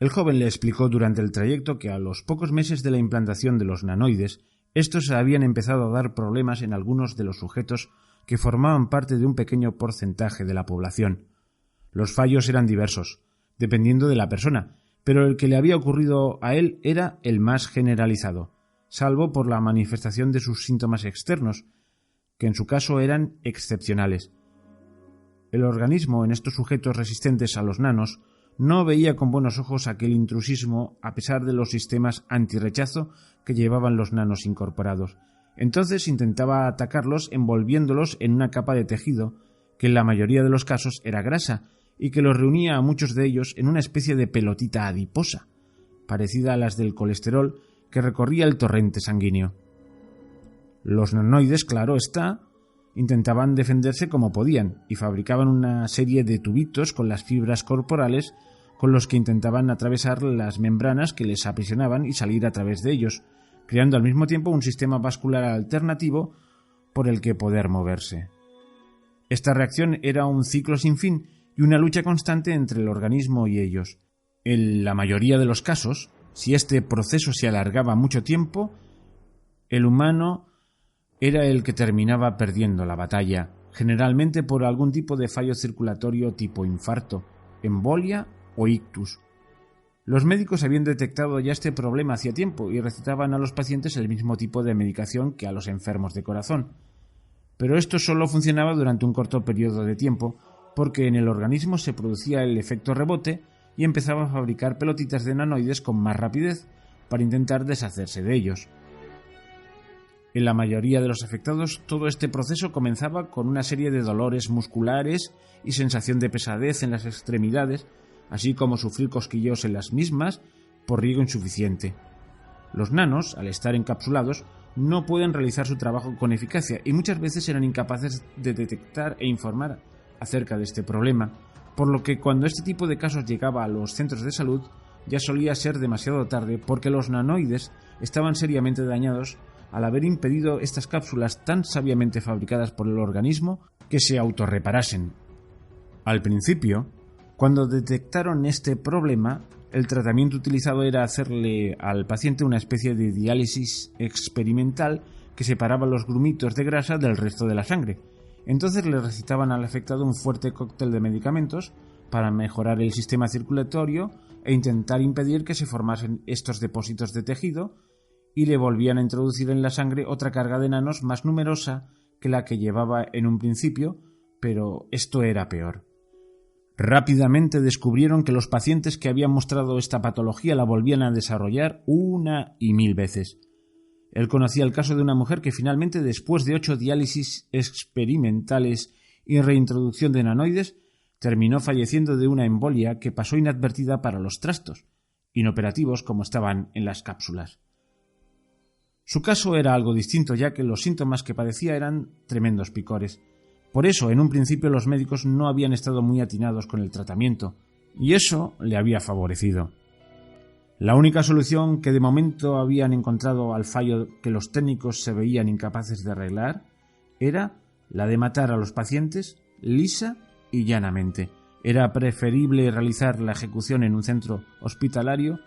El joven le explicó durante el trayecto que a los pocos meses de la implantación de los nanoides, estos habían empezado a dar problemas en algunos de los sujetos que formaban parte de un pequeño porcentaje de la población. Los fallos eran diversos, dependiendo de la persona, pero el que le había ocurrido a él era el más generalizado, salvo por la manifestación de sus síntomas externos, que en su caso eran excepcionales. El organismo en estos sujetos resistentes a los nanos no veía con buenos ojos aquel intrusismo a pesar de los sistemas antirrechazo que llevaban los nanos incorporados. Entonces intentaba atacarlos envolviéndolos en una capa de tejido que en la mayoría de los casos era grasa y que los reunía a muchos de ellos en una especie de pelotita adiposa, parecida a las del colesterol que recorría el torrente sanguíneo. Los nanoides, claro está, intentaban defenderse como podían y fabricaban una serie de tubitos con las fibras corporales con los que intentaban atravesar las membranas que les aprisionaban y salir a través de ellos, creando al mismo tiempo un sistema vascular alternativo por el que poder moverse. Esta reacción era un ciclo sin fin y una lucha constante entre el organismo y ellos. En la mayoría de los casos, si este proceso se alargaba mucho tiempo, el humano era el que terminaba perdiendo la batalla, generalmente por algún tipo de fallo circulatorio tipo infarto, embolia o ictus. Los médicos habían detectado ya este problema hacía tiempo y recetaban a los pacientes el mismo tipo de medicación que a los enfermos de corazón. Pero esto solo funcionaba durante un corto periodo de tiempo, porque en el organismo se producía el efecto rebote y empezaba a fabricar pelotitas de nanoides con más rapidez para intentar deshacerse de ellos. En la mayoría de los afectados, todo este proceso comenzaba con una serie de dolores musculares y sensación de pesadez en las extremidades, así como sufrir cosquilleos en las mismas por riego insuficiente. Los nanos, al estar encapsulados, no pueden realizar su trabajo con eficacia y muchas veces eran incapaces de detectar e informar acerca de este problema, por lo que cuando este tipo de casos llegaba a los centros de salud ya solía ser demasiado tarde porque los nanoides estaban seriamente dañados al haber impedido estas cápsulas tan sabiamente fabricadas por el organismo que se autorreparasen. Al principio, cuando detectaron este problema, el tratamiento utilizado era hacerle al paciente una especie de diálisis experimental que separaba los grumitos de grasa del resto de la sangre. Entonces le recetaban al afectado un fuerte cóctel de medicamentos para mejorar el sistema circulatorio e intentar impedir que se formasen estos depósitos de tejido, y le volvían a introducir en la sangre otra carga de nanos más numerosa que la que llevaba en un principio, pero esto era peor. Rápidamente descubrieron que los pacientes que habían mostrado esta patología la volvían a desarrollar 1 y 1000 veces. Él conocía el caso de una mujer que finalmente, después de 8 diálisis experimentales y reintroducción de nanoides, terminó falleciendo de una embolia que pasó inadvertida para los trastos, inoperativos como estaban en las cápsulas. Su caso era algo distinto, ya que los síntomas que padecía eran tremendos picores. Por eso, en un principio, los médicos no habían estado muy atinados con el tratamiento, y eso le había favorecido. La única solución que de momento habían encontrado al fallo que los técnicos se veían incapaces de arreglar era la de matar a los pacientes lisa y llanamente. Era preferible realizar la ejecución en un centro hospitalario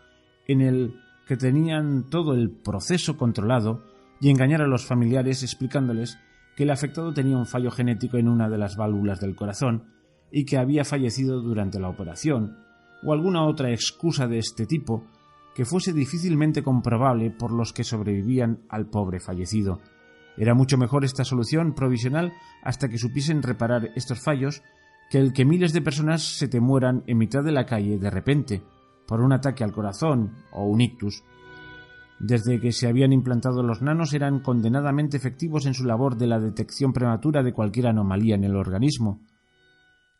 en el que tenían todo el proceso controlado y engañar a los familiares explicándoles que el afectado tenía un fallo genético en una de las válvulas del corazón y que había fallecido durante la operación, o alguna otra excusa de este tipo que fuese difícilmente comprobable por los que sobrevivían al pobre fallecido. Era mucho mejor esta solución provisional hasta que supiesen reparar estos fallos que el que miles de personas se te mueran en mitad de la calle de repente, por un ataque al corazón o un ictus. Desde que se habían implantado los nanos eran condenadamente efectivos en su labor de la detección prematura de cualquier anomalía en el organismo,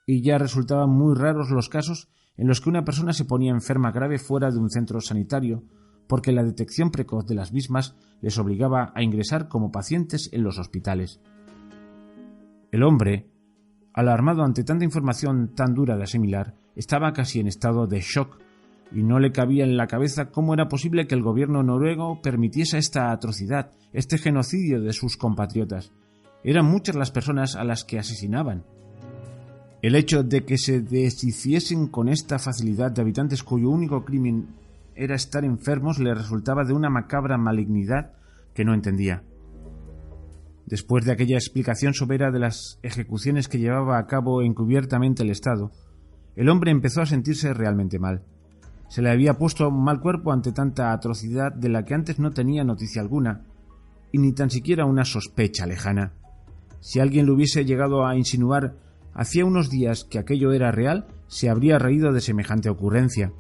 y ya resultaban muy raros los casos en los que una persona se ponía enferma grave fuera de un centro sanitario, porque la detección precoz de las mismas les obligaba a ingresar como pacientes en los hospitales. El hombre, alarmado ante tanta información tan dura de asimilar, estaba casi en estado de shock, y no le cabía en la cabeza cómo era posible que el gobierno noruego permitiese esta atrocidad, este genocidio de sus compatriotas. Eran muchas las personas a las que asesinaban. El hecho de que se deshiciesen con esta facilidad de habitantes cuyo único crimen era estar enfermos le resultaba de una macabra malignidad que no entendía. Después de aquella explicación severa de las ejecuciones que llevaba a cabo encubiertamente el Estado, el hombre empezó a sentirse realmente mal. Se le había puesto un mal cuerpo ante tanta atrocidad de la que antes no tenía noticia alguna, y ni tan siquiera una sospecha lejana. Si alguien le hubiese llegado a insinuar hacía unos días que aquello era real, se habría reído de semejante ocurrencia,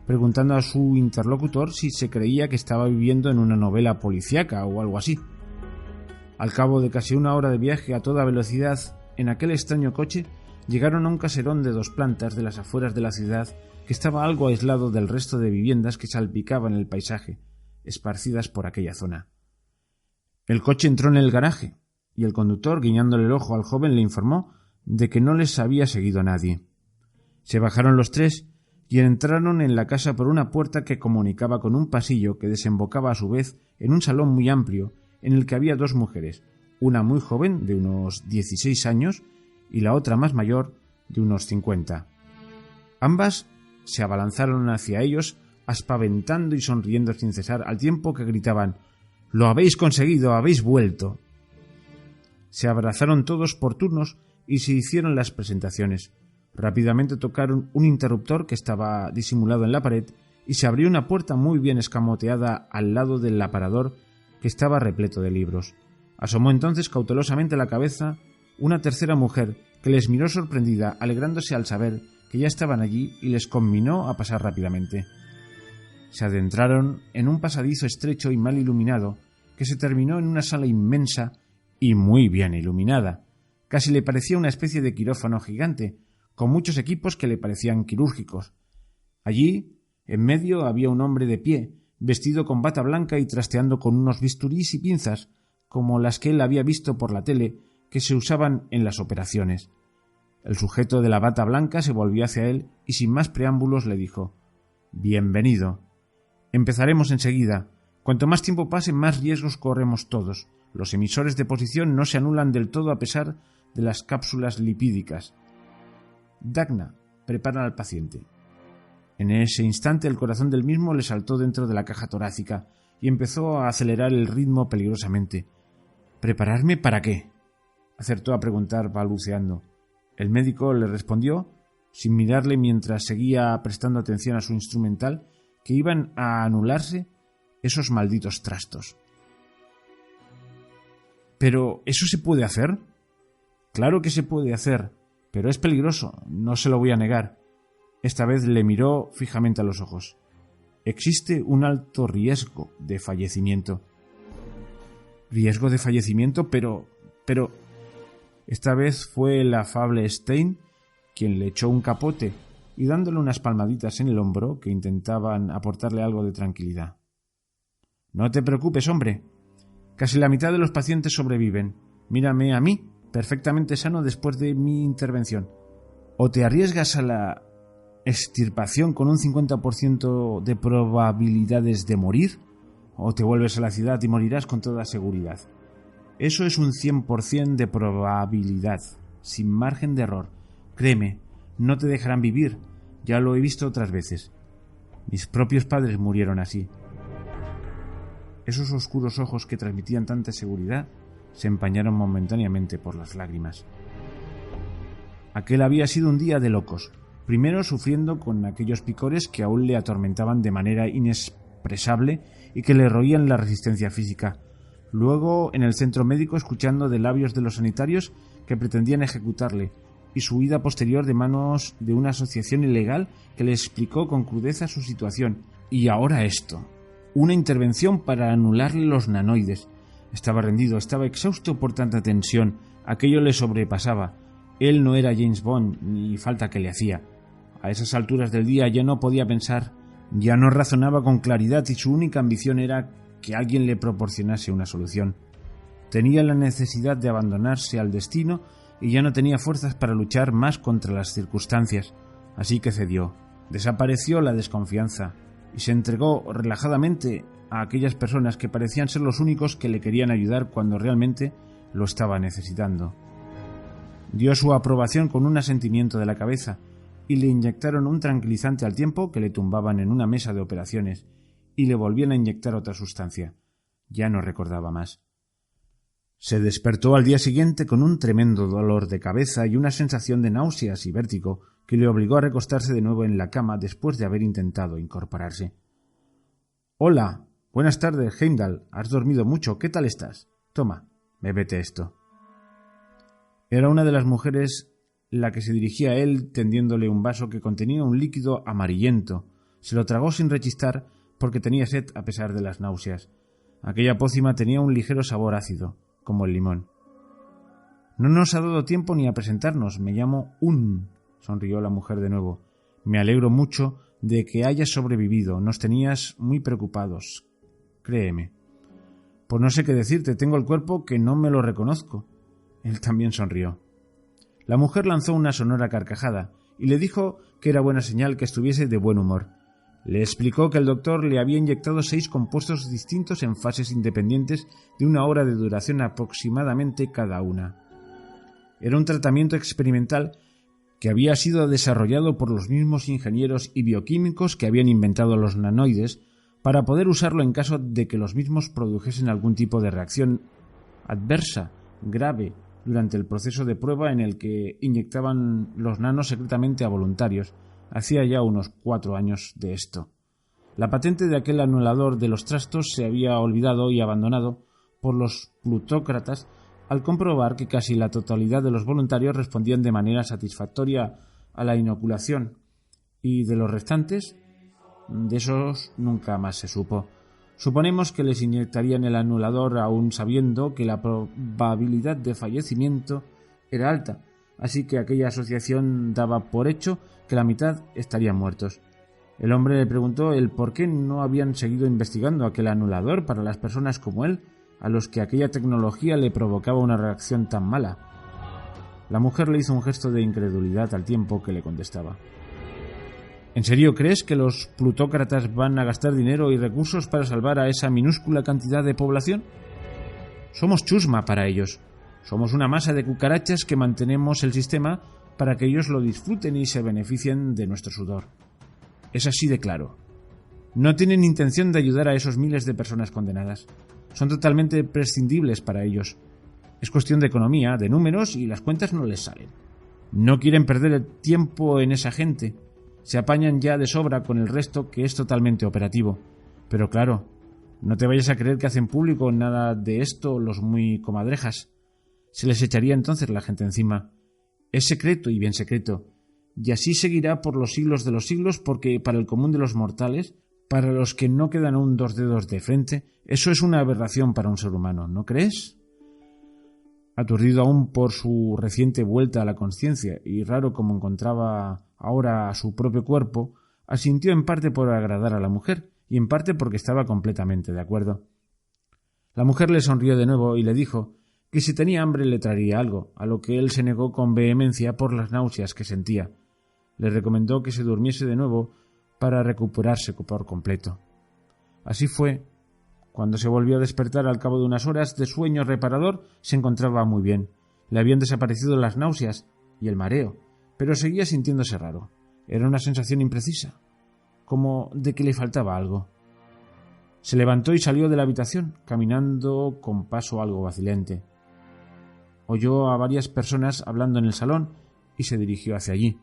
preguntando a su interlocutor si se creía que estaba viviendo en una novela policíaca o algo así. Al cabo de casi una hora de viaje a toda velocidad en aquel extraño coche, llegaron a un caserón de 2 plantas de las afueras de la ciudad que estaba algo aislado del resto de viviendas que salpicaban el paisaje, esparcidas por aquella zona. El coche entró en el garaje, y el conductor, guiñándole el ojo al joven, le informó de que no les había seguido nadie. Se bajaron los 3 y entraron en la casa por una puerta que comunicaba con un pasillo que desembocaba a su vez en un salón muy amplio en el que había 2 mujeres, una muy joven de unos 16 años y la otra más mayor de unos 50. Ambas se abalanzaron hacia ellos, aspaventando y sonriendo sin cesar, al tiempo que gritaban: «¡Lo habéis conseguido! ¡Habéis vuelto!». Se abrazaron todos por turnos y se hicieron las presentaciones. Rápidamente tocaron un interruptor que estaba disimulado en la pared y se abrió una puerta muy bien escamoteada al lado del aparador que estaba repleto de libros. Asomó entonces cautelosamente la cabeza una tercera mujer que les miró sorprendida, alegrándose al saber que ya estaban allí, y les conminó a pasar rápidamente. Se adentraron en un pasadizo estrecho y mal iluminado que se terminó en una sala inmensa y muy bien iluminada. Casi le parecía una especie de quirófano gigante, con muchos equipos que le parecían quirúrgicos. Allí, en medio, había un hombre de pie, vestido con bata blanca y trasteando con unos bisturís y pinzas, como las que él había visto por la tele, que se usaban en las operaciones. El sujeto de la bata blanca se volvió hacia él y sin más preámbulos le dijo: «Bienvenido. Empezaremos enseguida. Cuanto más tiempo pase, más riesgos corremos todos. Los emisores de posición no se anulan del todo a pesar de las cápsulas lipídicas. Dagna, prepara al paciente». En ese instante el corazón del mismo le saltó dentro de la caja torácica y empezó a acelerar el ritmo peligrosamente. «¿Prepararme para qué?», acertó a preguntar balbuceando. El médico le respondió, sin mirarle mientras seguía prestando atención a su instrumental, que iban a anularse esos malditos trastos. «¿Pero eso se puede hacer?». «Claro que se puede hacer, pero es peligroso, no se lo voy a negar». Esta vez le miró fijamente a los ojos. «Existe un alto riesgo de fallecimiento». «¿Riesgo de fallecimiento? Pero... Esta vez fue el afable Stein quien le echó un capote y dándole unas palmaditas en el hombro que intentaban aportarle algo de tranquilidad. «No te preocupes, hombre. Casi la mitad de los pacientes sobreviven. Mírame a mí, perfectamente sano después de mi intervención. O te arriesgas a la extirpación con un 50% de probabilidades de morir, o te vuelves a la ciudad y morirás con toda seguridad. Eso es un 100% de probabilidad, sin margen de error. Créeme, no te dejarán vivir, ya lo he visto otras veces. Mis propios padres murieron así». Esos oscuros ojos que transmitían tanta seguridad se empañaron momentáneamente por las lágrimas. Aquel había sido un día de locos, primero sufriendo con aquellos picores que aún le atormentaban de manera inexpresable y que le roían la resistencia física, luego en el centro médico escuchando de labios de los sanitarios que pretendían ejecutarle, y su huida posterior de manos de una asociación ilegal que le explicó con crudeza su situación. Y ahora esto. Una intervención para anularle los nanoides. Estaba rendido, estaba exhausto por tanta tensión. Aquello le sobrepasaba. Él no era James Bond, ni falta que le hacía. A esas alturas del día ya no podía pensar, ya no razonaba con claridad y su única ambición era que alguien le proporcionase una solución. Tenía la necesidad de abandonarse al destino y ya no tenía fuerzas para luchar más contra las circunstancias, así que cedió. Desapareció la desconfianza y se entregó relajadamente a aquellas personas que parecían ser los únicos que le querían ayudar cuando realmente lo estaba necesitando. Dio su aprobación con un asentimiento de la cabeza y le inyectaron un tranquilizante al tiempo que le tumbaban en una mesa de operaciones y le volvían a inyectar otra sustancia. Ya no recordaba más. Se despertó al día siguiente con un tremendo dolor de cabeza y una sensación de náuseas y vértigo que le obligó a recostarse de nuevo en la cama después de haber intentado incorporarse. «Hola, buenas tardes, Heimdall. ¿Has dormido mucho? ¿Qué tal estás? Toma, bébete esto». Era una de las mujeres la que se dirigía a él tendiéndole un vaso que contenía un líquido amarillento. Se lo tragó sin rechistar porque tenía sed a pesar de las náuseas. Aquella pócima tenía un ligero sabor ácido, como el limón. «No nos ha dado tiempo ni a presentarnos. Me llamo Un», sonrió la mujer de nuevo. «Me alegro mucho de que hayas sobrevivido. Nos tenías muy preocupados. Créeme». «Pues no sé qué decirte. Tengo el cuerpo que no me lo reconozco». Él también sonrió. La mujer lanzó una sonora carcajada y le dijo que era buena señal que estuviese de buen humor. Le explicó que el doctor le había inyectado 6 compuestos distintos en fases independientes de 1 hora de duración aproximadamente cada una. Era un tratamiento experimental que había sido desarrollado por los mismos ingenieros y bioquímicos que habían inventado los nanoides para poder usarlo en caso de que los mismos produjesen algún tipo de reacción adversa, grave, durante el proceso de prueba en el que inyectaban los nanos secretamente a voluntarios. Hacía ya unos 4 años de esto. La patente de aquel anulador de los trastos se había olvidado y abandonado por los plutócratas al comprobar que casi la totalidad de los voluntarios respondían de manera satisfactoria a la inoculación, y de los restantes, de esos nunca más se supo. Suponemos que les inyectarían el anulador aún sabiendo que la probabilidad de fallecimiento era alta, así que aquella asociación daba por hecho que la mitad estarían muertos. El hombre le preguntó el por qué no habían seguido investigando aquel anulador para las personas como él, a los que aquella tecnología le provocaba una reacción tan mala. La mujer le hizo un gesto de incredulidad al tiempo que le contestaba. ¿En serio crees que los plutócratas van a gastar dinero y recursos para salvar a esa minúscula cantidad de población? Somos chusma para ellos. Somos una masa de cucarachas que mantenemos el sistema para que ellos lo disfruten y se beneficien de nuestro sudor. Es así de claro. No tienen intención de ayudar a esos miles de personas condenadas. Son totalmente prescindibles para ellos. Es cuestión de economía, de números, y las cuentas no les salen. No quieren perder el tiempo en esa gente. Se apañan ya de sobra con el resto, que es totalmente operativo. Pero claro, no te vayas a creer que hacen público nada de esto los muy comadrejas. Se les echaría entonces la gente encima. Es secreto y bien secreto. Y así seguirá por los siglos de los siglos, porque para el común de los mortales, para los que no quedan aún 2 dedos de frente, eso es una aberración para un ser humano, ¿no crees? Aturdido aún por su reciente vuelta a la conciencia y raro como encontraba ahora a su propio cuerpo, asintió en parte por agradar a la mujer y en parte porque estaba completamente de acuerdo. La mujer le sonrió de nuevo y le dijo que si tenía hambre le traería algo, a lo que él se negó con vehemencia por las náuseas que sentía. Le recomendó que se durmiese de nuevo para recuperarse por completo. Así fue. Cuando se volvió a despertar al cabo de unas horas de sueño reparador, se encontraba muy bien. Le habían desaparecido las náuseas y el mareo, pero seguía sintiéndose raro. Era una sensación imprecisa, como de que le faltaba algo. Se levantó y salió de la habitación, caminando con paso algo vacilante. Oyó a varias personas hablando en el salón y se dirigió hacia allí.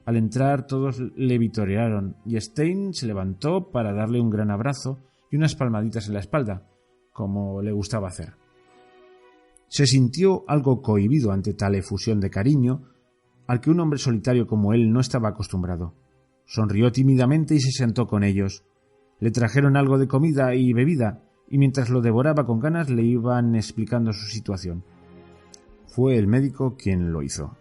Al entrar todos le vitorearon y Stein se levantó para darle un gran abrazo y unas palmaditas en la espalda, como le gustaba hacer. Se sintió algo cohibido ante tal efusión de cariño al que un hombre solitario como él no estaba acostumbrado. Sonrió tímidamente y se sentó con ellos. Le trajeron algo de comida y bebida, y mientras lo devoraba con ganas le iban explicando su situación. Fue el médico quien lo hizo.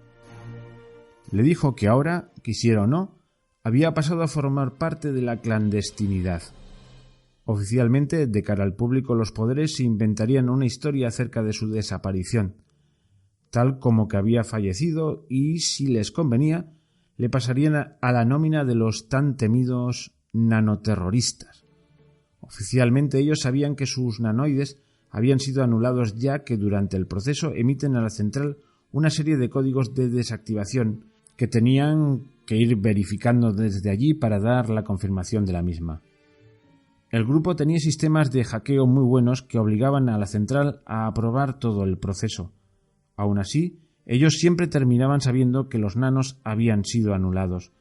Le dijo que ahora, quisiera o no, había pasado a formar parte de la clandestinidad. Oficialmente, de cara al público, los poderes se inventarían una historia acerca de su desaparición, tal como que había fallecido y, si les convenía, le pasarían a la nómina de los tan temidos nanoterroristas. Oficialmente ellos sabían que sus nanoides habían sido anulados, ya que durante el proceso emiten a la central una serie de códigos de desactivación que tenían que ir verificando desde allí para dar la confirmación de la misma. El grupo tenía sistemas de hackeo muy buenos que obligaban a la central a aprobar todo el proceso. Aún así, ellos siempre terminaban sabiendo que los nanos habían sido anulados,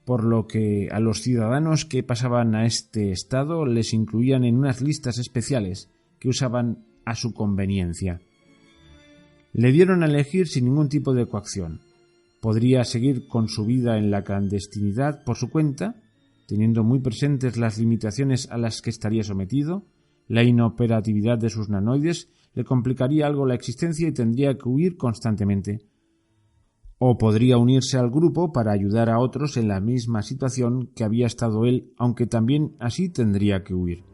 por lo que a los ciudadanos que pasaban a este estado les incluían en unas listas especiales que usaban a su conveniencia. Le dieron a elegir sin ningún tipo de coacción. Podría seguir con su vida en la clandestinidad por su cuenta, teniendo muy presentes las limitaciones a las que estaría sometido. La inoperatividad de sus nanoides le complicaría algo la existencia y tendría que huir constantemente. O podría unirse al grupo para ayudar a otros en la misma situación que había estado él, aunque también así tendría que huir.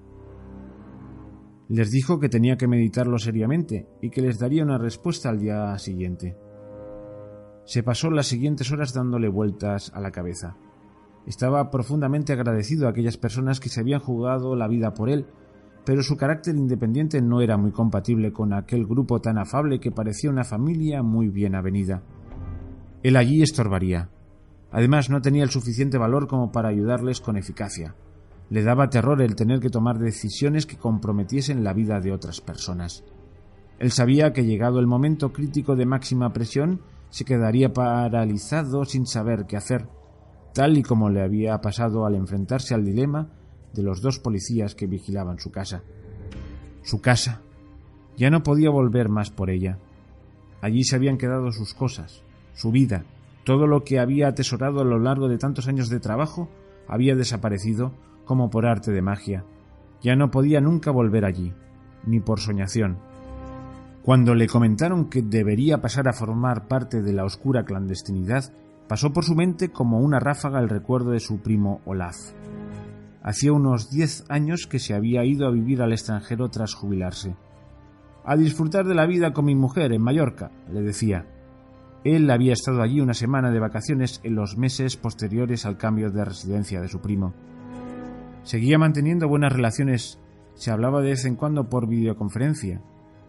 Les dijo que tenía que meditarlo seriamente y que les daría una respuesta al día siguiente. Se pasó las siguientes horas dándole vueltas a la cabeza. Estaba profundamente agradecido a aquellas personas que se habían jugado la vida por él, pero su carácter independiente no era muy compatible con aquel grupo tan afable que parecía una familia muy bien avenida. Él allí estorbaría. Además, no tenía el suficiente valor como para ayudarles con eficacia. Le daba terror el tener que tomar decisiones que comprometiesen la vida de otras personas. Él sabía que, llegado el momento crítico de máxima presión, se quedaría paralizado sin saber qué hacer, tal y como le había pasado al enfrentarse al dilema de los dos policías que vigilaban su casa. Su casa. Ya no podía volver más por ella. Allí se habían quedado sus cosas, su vida, todo lo que había atesorado a lo largo de tantos años de trabajo había desaparecido como por arte de magia. Ya no podía nunca volver allí, ni por soñación. Cuando le comentaron que debería pasar a formar parte de la oscura clandestinidad, pasó por su mente como una ráfaga el recuerdo de su primo Olaf. Hacía unos 10 años que se había ido a vivir al extranjero tras jubilarse. «A disfrutar de la vida con mi mujer en Mallorca», le decía. Él había estado allí una semana de vacaciones en los meses posteriores al cambio de residencia de su primo. Seguía manteniendo buenas relaciones, se hablaba de vez en cuando por videoconferencia,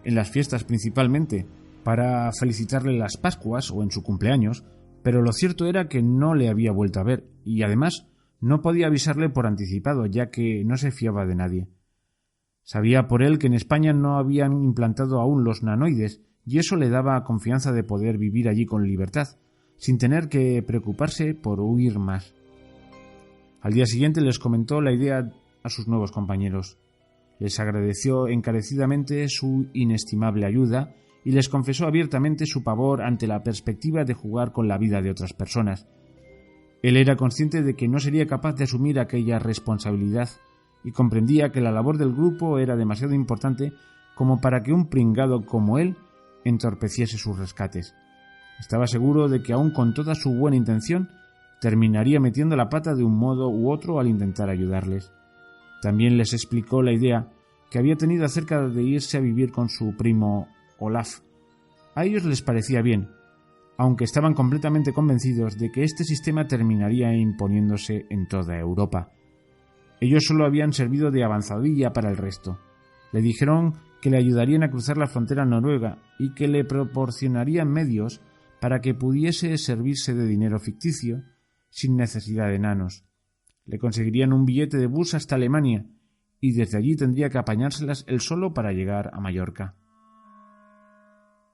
en las fiestas principalmente, para felicitarle las Pascuas o en su cumpleaños, pero lo cierto era que no le había vuelto a ver y además no podía avisarle por anticipado, ya que no se fiaba de nadie. Sabía por él que en España no habían implantado aún los nanoides y eso le daba confianza de poder vivir allí con libertad, sin tener que preocuparse por huir más. Al día siguiente les comentó la idea a sus nuevos compañeros. Les agradeció encarecidamente su inestimable ayuda y les confesó abiertamente su pavor ante la perspectiva de jugar con la vida de otras personas. Él era consciente de que no sería capaz de asumir aquella responsabilidad y comprendía que la labor del grupo era demasiado importante como para que un pringado como él entorpeciese sus rescates. Estaba seguro de que aun con toda su buena intención terminaría metiendo la pata de un modo u otro al intentar ayudarles. También les explicó la idea que había tenido acerca de irse a vivir con su primo Olaf. A ellos les parecía bien, aunque estaban completamente convencidos de que este sistema terminaría imponiéndose en toda Europa. Ellos solo habían servido de avanzadilla para el resto. Le dijeron que le ayudarían a cruzar la frontera noruega y que le proporcionarían medios para que pudiese servirse de dinero ficticio sin necesidad de nanos. Le conseguirían un billete de bus hasta Alemania y desde allí tendría que apañárselas él solo para llegar a Mallorca.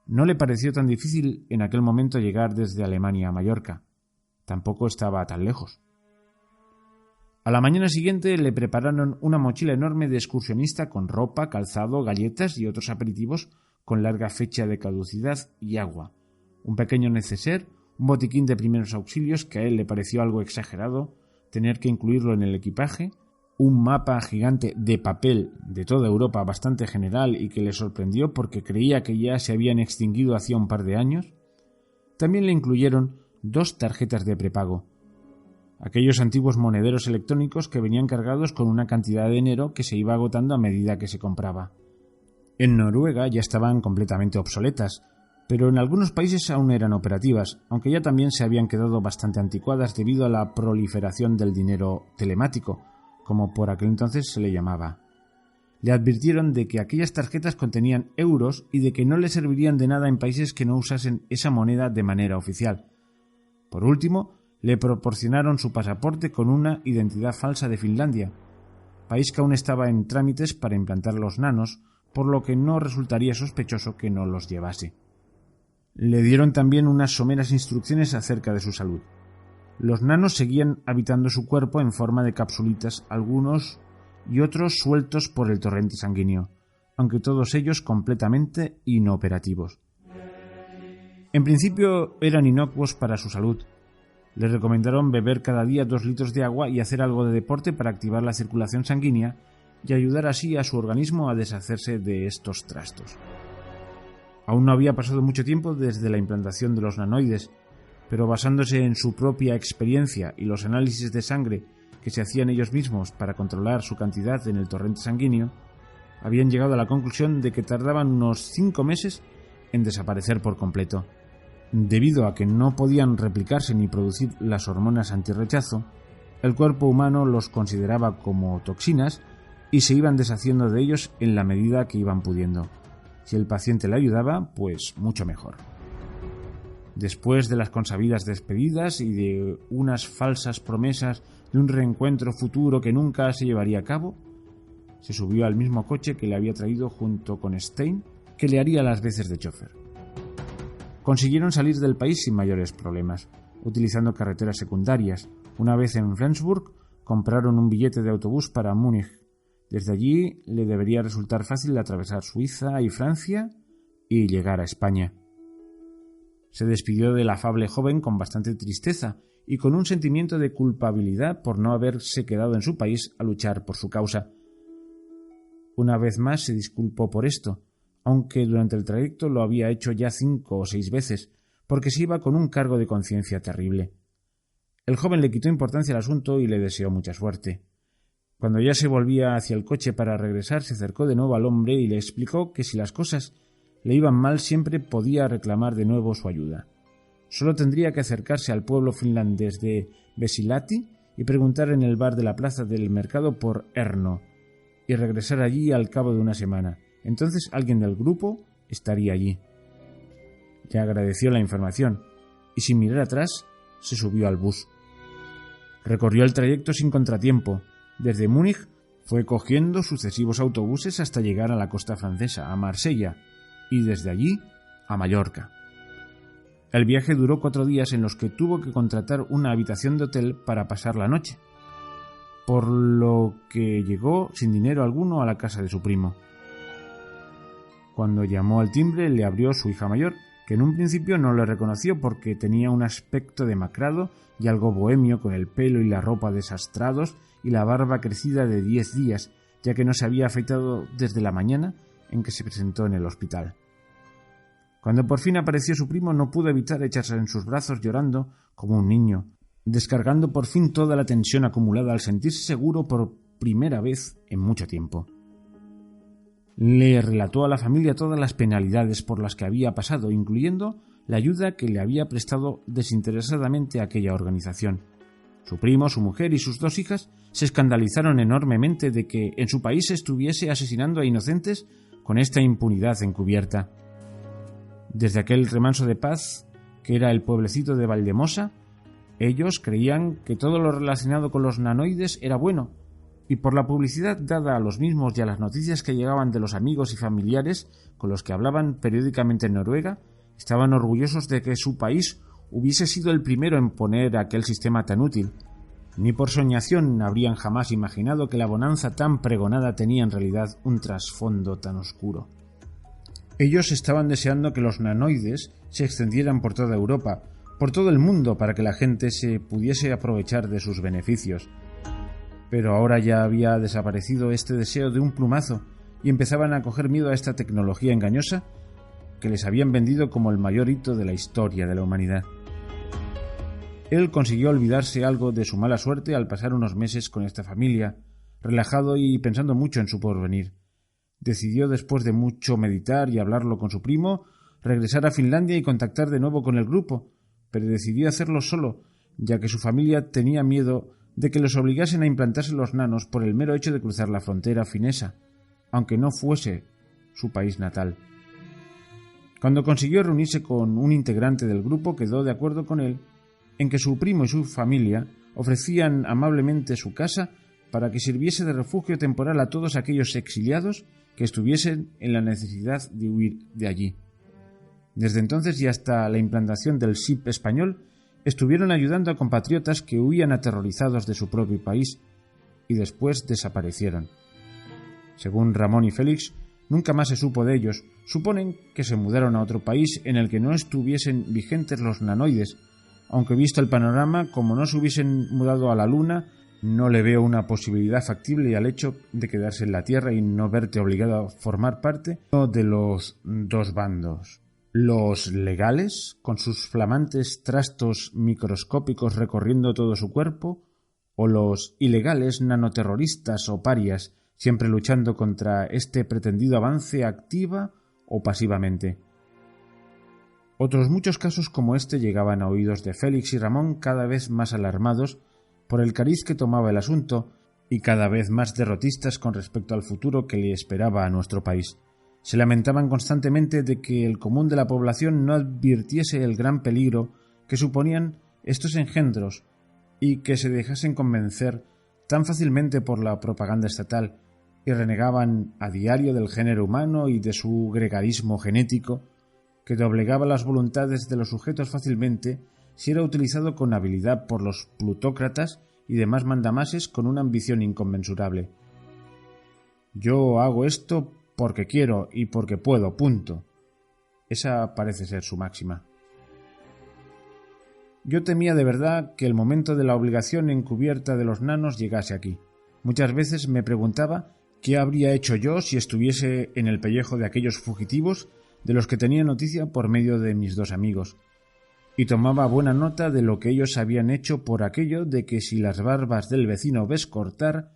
No le pareció tan difícil en aquel momento llegar desde Alemania a Mallorca. Tampoco estaba tan lejos. A la mañana siguiente le prepararon una mochila enorme de excursionista con ropa, calzado, galletas y otros aperitivos con larga fecha de caducidad y agua, un pequeño neceser, un botiquín de primeros auxilios que a él le pareció algo exagerado tener que incluirlo en el equipaje, un mapa gigante de papel de toda Europa bastante general y que le sorprendió porque creía que ya se habían extinguido hacía un par de años. También le incluyeron 2 tarjetas de prepago, aquellos antiguos monederos electrónicos que venían cargados con una cantidad de dinero que se iba agotando a medida que se compraba. En Noruega ya estaban completamente obsoletas, pero en algunos países aún eran operativas, aunque ya también se habían quedado bastante anticuadas debido a la proliferación del dinero telemático, como por aquel entonces se le llamaba. Le advirtieron de que aquellas tarjetas contenían euros y de que no le servirían de nada en países que no usasen esa moneda de manera oficial. Por último, le proporcionaron su pasaporte con una identidad falsa de Finlandia, país que aún estaba en trámites para implantar los nanos, por lo que no resultaría sospechoso que no los llevase. Le dieron también unas someras instrucciones acerca de su salud. Los nanos seguían habitando su cuerpo en forma de capsulitas, algunos y otros sueltos por el torrente sanguíneo, aunque todos ellos completamente inoperativos. En principio eran inocuos para su salud. Le recomendaron beber cada día 2 litros de agua y hacer algo de deporte para activar la circulación sanguínea y ayudar así a su organismo a deshacerse de estos trastos. Aún no había pasado mucho tiempo desde la implantación de los nanoides, pero basándose en su propia experiencia y los análisis de sangre que se hacían ellos mismos para controlar su cantidad en el torrente sanguíneo, habían llegado a la conclusión de que tardaban unos 5 meses en desaparecer por completo. Debido a que no podían replicarse ni producir las hormonas antirrechazo, el cuerpo humano los consideraba como toxinas y se iban deshaciendo de ellos en la medida que iban pudiendo. Si el paciente le ayudaba, pues mucho mejor. Después de las consabidas despedidas y de unas falsas promesas de un reencuentro futuro que nunca se llevaría a cabo, se subió al mismo coche que le había traído junto con Stein, que le haría las veces de chofer. Consiguieron salir del país sin mayores problemas, utilizando carreteras secundarias. Una vez en Flensburg, compraron un billete de autobús para Múnich. Desde allí le debería resultar fácil atravesar Suiza y Francia y llegar a España. Se despidió del afable joven con bastante tristeza y con un sentimiento de culpabilidad por no haberse quedado en su país a luchar por su causa. Una vez más se disculpó por esto, aunque durante el trayecto lo había hecho ya 5 o 6 veces, porque se iba con un cargo de conciencia terrible. El joven le quitó importancia al asunto y le deseó mucha suerte. Cuando ya se volvía hacia el coche para regresar, se acercó de nuevo al hombre y le explicó que si las cosas le iban mal siempre podía reclamar de nuevo su ayuda. Solo tendría que acercarse al pueblo finlandés de Vesilahti y preguntar en el bar de la plaza del mercado por Erno, y regresar allí al cabo de una semana. Entonces alguien del grupo estaría allí. Le agradeció la información y sin mirar atrás se subió al bus. Recorrió el trayecto sin contratiempo. Desde Múnich fue cogiendo sucesivos autobuses hasta llegar a la costa francesa, a Marsella, y desde allí a Mallorca. El viaje duró 4 días en los que tuvo que contratar una habitación de hotel para pasar la noche, por lo que llegó sin dinero alguno a la casa de su primo. Cuando llamó al timbre le abrió su hija mayor, que en un principio no le reconoció porque tenía un aspecto demacrado y algo bohemio, con el pelo y la ropa desastrados y la barba crecida de 10 días, ya que no se había afeitado desde la mañana en que se presentó en el hospital. Cuando por fin apareció su primo no pudo evitar echarse en sus brazos llorando como un niño, descargando por fin toda la tensión acumulada al sentirse seguro por primera vez en mucho tiempo. Le relató a la familia todas las penalidades por las que había pasado, incluyendo la ayuda que le había prestado desinteresadamente a aquella organización. Su primo, su mujer y sus 2 hijas se escandalizaron enormemente de que en su país se estuviese asesinando a inocentes con esta impunidad encubierta. Desde aquel remanso de paz, que era el pueblecito de Valdemosa, ellos creían que todo lo relacionado con los nanoides era bueno, y por la publicidad dada a los mismos y a las noticias que llegaban de los amigos y familiares con los que hablaban periódicamente en Noruega, estaban orgullosos de que su país hubiese sido el primero en poner aquel sistema tan útil. Ni por soñación habrían jamás imaginado que la bonanza tan pregonada tenía en realidad un trasfondo tan oscuro. Ellos estaban deseando que los nanoides se extendieran por toda Europa, por todo el mundo para que la gente se pudiese aprovechar de sus beneficios. Pero ahora ya había desaparecido este deseo de un plumazo y empezaban a coger miedo a esta tecnología engañosa que les habían vendido como el mayor hito de la historia de la humanidad. Él consiguió olvidarse algo de su mala suerte al pasar unos meses con esta familia, relajado y pensando mucho en su porvenir. Decidió, después de mucho meditar y hablarlo con su primo, regresar a Finlandia y contactar de nuevo con el grupo, pero decidió hacerlo solo, ya que su familia tenía miedo de que los obligasen a implantarse los nanos por el mero hecho de cruzar la frontera finesa, aunque no fuese su país natal. Cuando consiguió reunirse con un integrante del grupo, quedó de acuerdo con él en que su primo y su familia ofrecían amablemente su casa para que sirviese de refugio temporal a todos aquellos exiliados que estuviesen en la necesidad de huir de allí. Desde entonces y hasta la implantación del SIP español, estuvieron ayudando a compatriotas que huían aterrorizados de su propio país y después desaparecieron. Según Ramón y Félix, nunca más se supo de ellos. Suponen que se mudaron a otro país en el que no estuviesen vigentes los nanoides, aunque visto el panorama, como no se hubiesen mudado a la Luna, no le veo una posibilidad factible al hecho de quedarse en la Tierra y no verte obligado a formar parte de los dos bandos. Los legales, con sus flamantes trastos microscópicos recorriendo todo su cuerpo, o los ilegales nanoterroristas o parias, siempre luchando contra este pretendido avance activa o pasivamente. Otros muchos casos como este llegaban a oídos de Félix y Ramón, cada vez más alarmados por el cariz que tomaba el asunto y cada vez más derrotistas con respecto al futuro que le esperaba a nuestro país. Se lamentaban constantemente de que el común de la población no advirtiese el gran peligro que suponían estos engendros y que se dejasen convencer tan fácilmente por la propaganda estatal, y renegaban a diario del género humano y de su gregarismo genético, que doblegaba las voluntades de los sujetos fácilmente si era utilizado con habilidad por los plutócratas y demás mandamases con una ambición inconmensurable. Yo hago esto porque quiero y porque puedo, punto. Esa parece ser su máxima. Yo temía de verdad que el momento de la obligación encubierta de los nanos llegase aquí. Muchas veces me preguntaba qué habría hecho yo si estuviese en el pellejo de aquellos fugitivos de los que tenía noticia por medio de mis dos amigos, y tomaba buena nota de lo que ellos habían hecho por aquello de que si las barbas del vecino ves cortar,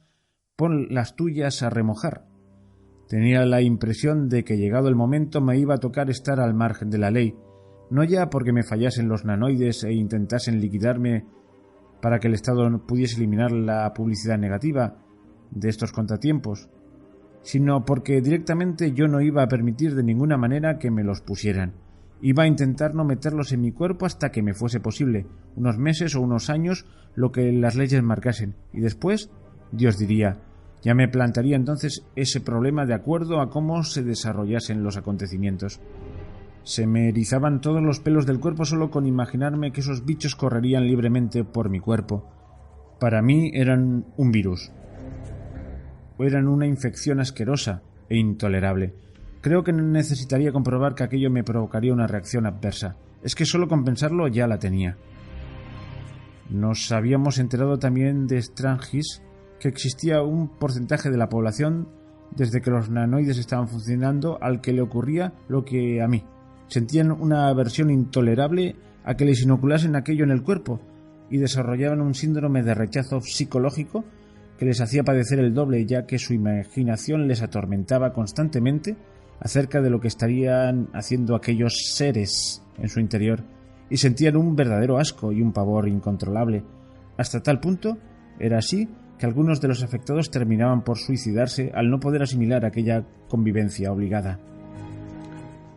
pon las tuyas a remojar. Tenía la impresión de que llegado el momento me iba a tocar estar al margen de la ley, no ya porque me fallasen los nanoides e intentasen liquidarme para que el Estado pudiese eliminar la publicidad negativa de estos contratiempos, sino porque directamente yo no iba a permitir de ninguna manera que me los pusieran. Iba a intentar no meterlos en mi cuerpo hasta que me fuese posible, unos meses o unos años, lo que las leyes marcasen, y después, Dios diría, ya me plantearía entonces ese problema de acuerdo a cómo se desarrollasen los acontecimientos. Se me erizaban todos los pelos del cuerpo solo con imaginarme que esos bichos correrían libremente por mi cuerpo. Para mí eran un virus. Eran una infección asquerosa e intolerable. Creo que necesitaría comprobar que aquello me provocaría una reacción adversa. Es que solo con pensarlo ya la tenía. Nos habíamos enterado también de Strangis que existía un porcentaje de la población, desde que los nanoides estaban funcionando, al que le ocurría lo que a mí. Sentían una aversión intolerable a que les inoculasen aquello en el cuerpo y desarrollaban un síndrome de rechazo psicológico que les hacía padecer el doble, ya que su imaginación les atormentaba constantemente acerca de lo que estarían haciendo aquellos seres en su interior, y sentían un verdadero asco y un pavor incontrolable. Hasta tal punto era así que algunos de los afectados terminaban por suicidarse al no poder asimilar aquella convivencia obligada.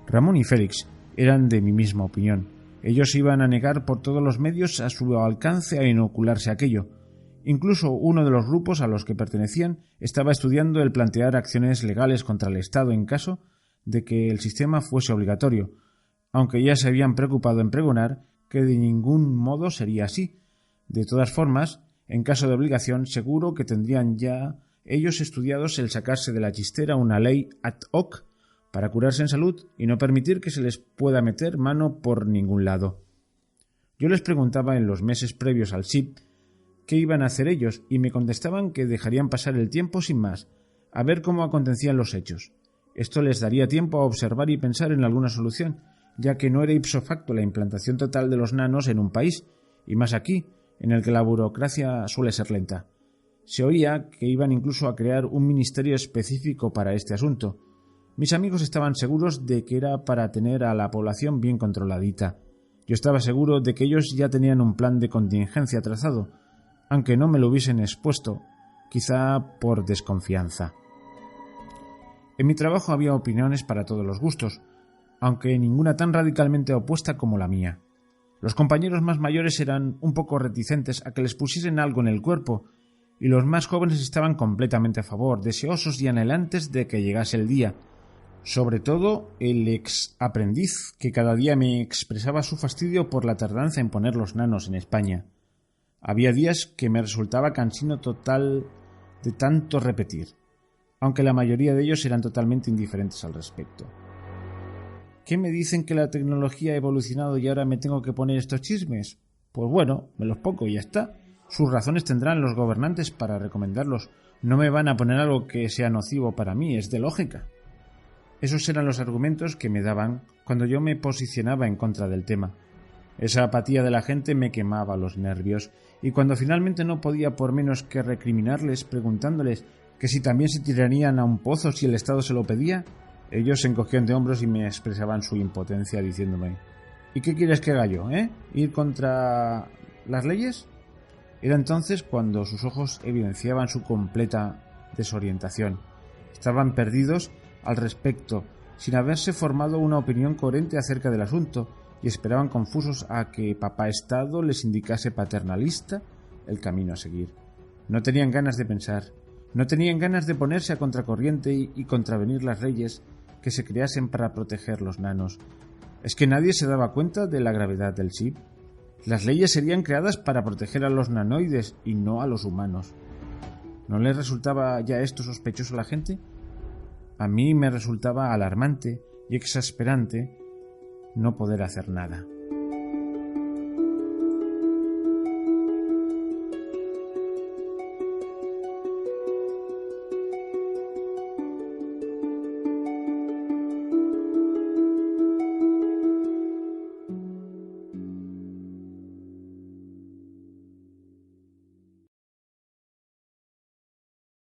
Ramón y Félix eran de mi misma opinión. Ellos iban a negar por todos los medios a su alcance a inocularse aquello. Incluso uno de los grupos a los que pertenecían estaba estudiando el plantear acciones legales contra el Estado en caso de que el sistema fuese obligatorio, aunque ya se habían preocupado en pregonar que de ningún modo sería así. De todas formas, en caso de obligación, seguro que tendrían ya ellos estudiados el sacarse de la chistera una ley ad hoc para curarse en salud y no permitir que se les pueda meter mano por ningún lado. Yo les preguntaba en los meses previos al SIP qué iban a hacer ellos y me contestaban que dejarían pasar el tiempo sin más, a ver cómo acontecían los hechos. Esto les daría tiempo a observar y pensar en alguna solución, ya que no era ipso facto la implantación total de los nanos en un país, y más aquí, en el que la burocracia suele ser lenta. Se oía que iban incluso a crear un ministerio específico para este asunto. Mis amigos estaban seguros de que era para tener a la población bien controladita. Yo estaba seguro de que ellos ya tenían un plan de contingencia trazado, aunque no me lo hubiesen expuesto, quizá por desconfianza. En mi trabajo había opiniones para todos los gustos, aunque ninguna tan radicalmente opuesta como la mía. Los compañeros más mayores eran un poco reticentes a que les pusiesen algo en el cuerpo, y los más jóvenes estaban completamente a favor, deseosos y anhelantes de que llegase el día. Sobre todo el ex aprendiz, que cada día me expresaba su fastidio por la tardanza en poner los nanos en España. Había días que me resultaba cansino total de tanto repetir, aunque la mayoría de ellos eran totalmente indiferentes al respecto. ¿Qué me dicen que la tecnología ha evolucionado y ahora me tengo que poner estos chismes? Pues bueno, me los pongo y ya está. Sus razones tendrán los gobernantes para recomendarlos. No me van a poner algo que sea nocivo para mí, es de lógica. Esos eran los argumentos que me daban cuando yo me posicionaba en contra del tema. Esa apatía de la gente me quemaba los nervios, y cuando finalmente no podía por menos que recriminarles preguntándoles que si también se tirarían a un pozo si el Estado se lo pedía, ellos se encogían de hombros y me expresaban su impotencia diciéndome: ¿y qué quieres que haga yo, ¿Ir contra las leyes? Era entonces cuando sus ojos evidenciaban su completa desorientación. Estaban perdidos al respecto, sin haberse formado una opinión coherente acerca del asunto, y esperaban confusos a que Papá Estado les indicase paternalista el camino a seguir. No tenían ganas de pensar, no tenían ganas de ponerse a contracorriente y contravenir las leyes que se creasen para proteger los nanos. ¿Es que nadie se daba cuenta de la gravedad del SIP? Las leyes serían creadas para proteger a los nanoides y no a los humanos. ¿No les resultaba ya esto sospechoso a la gente? A mí me resultaba alarmante y exasperante no poder hacer nada.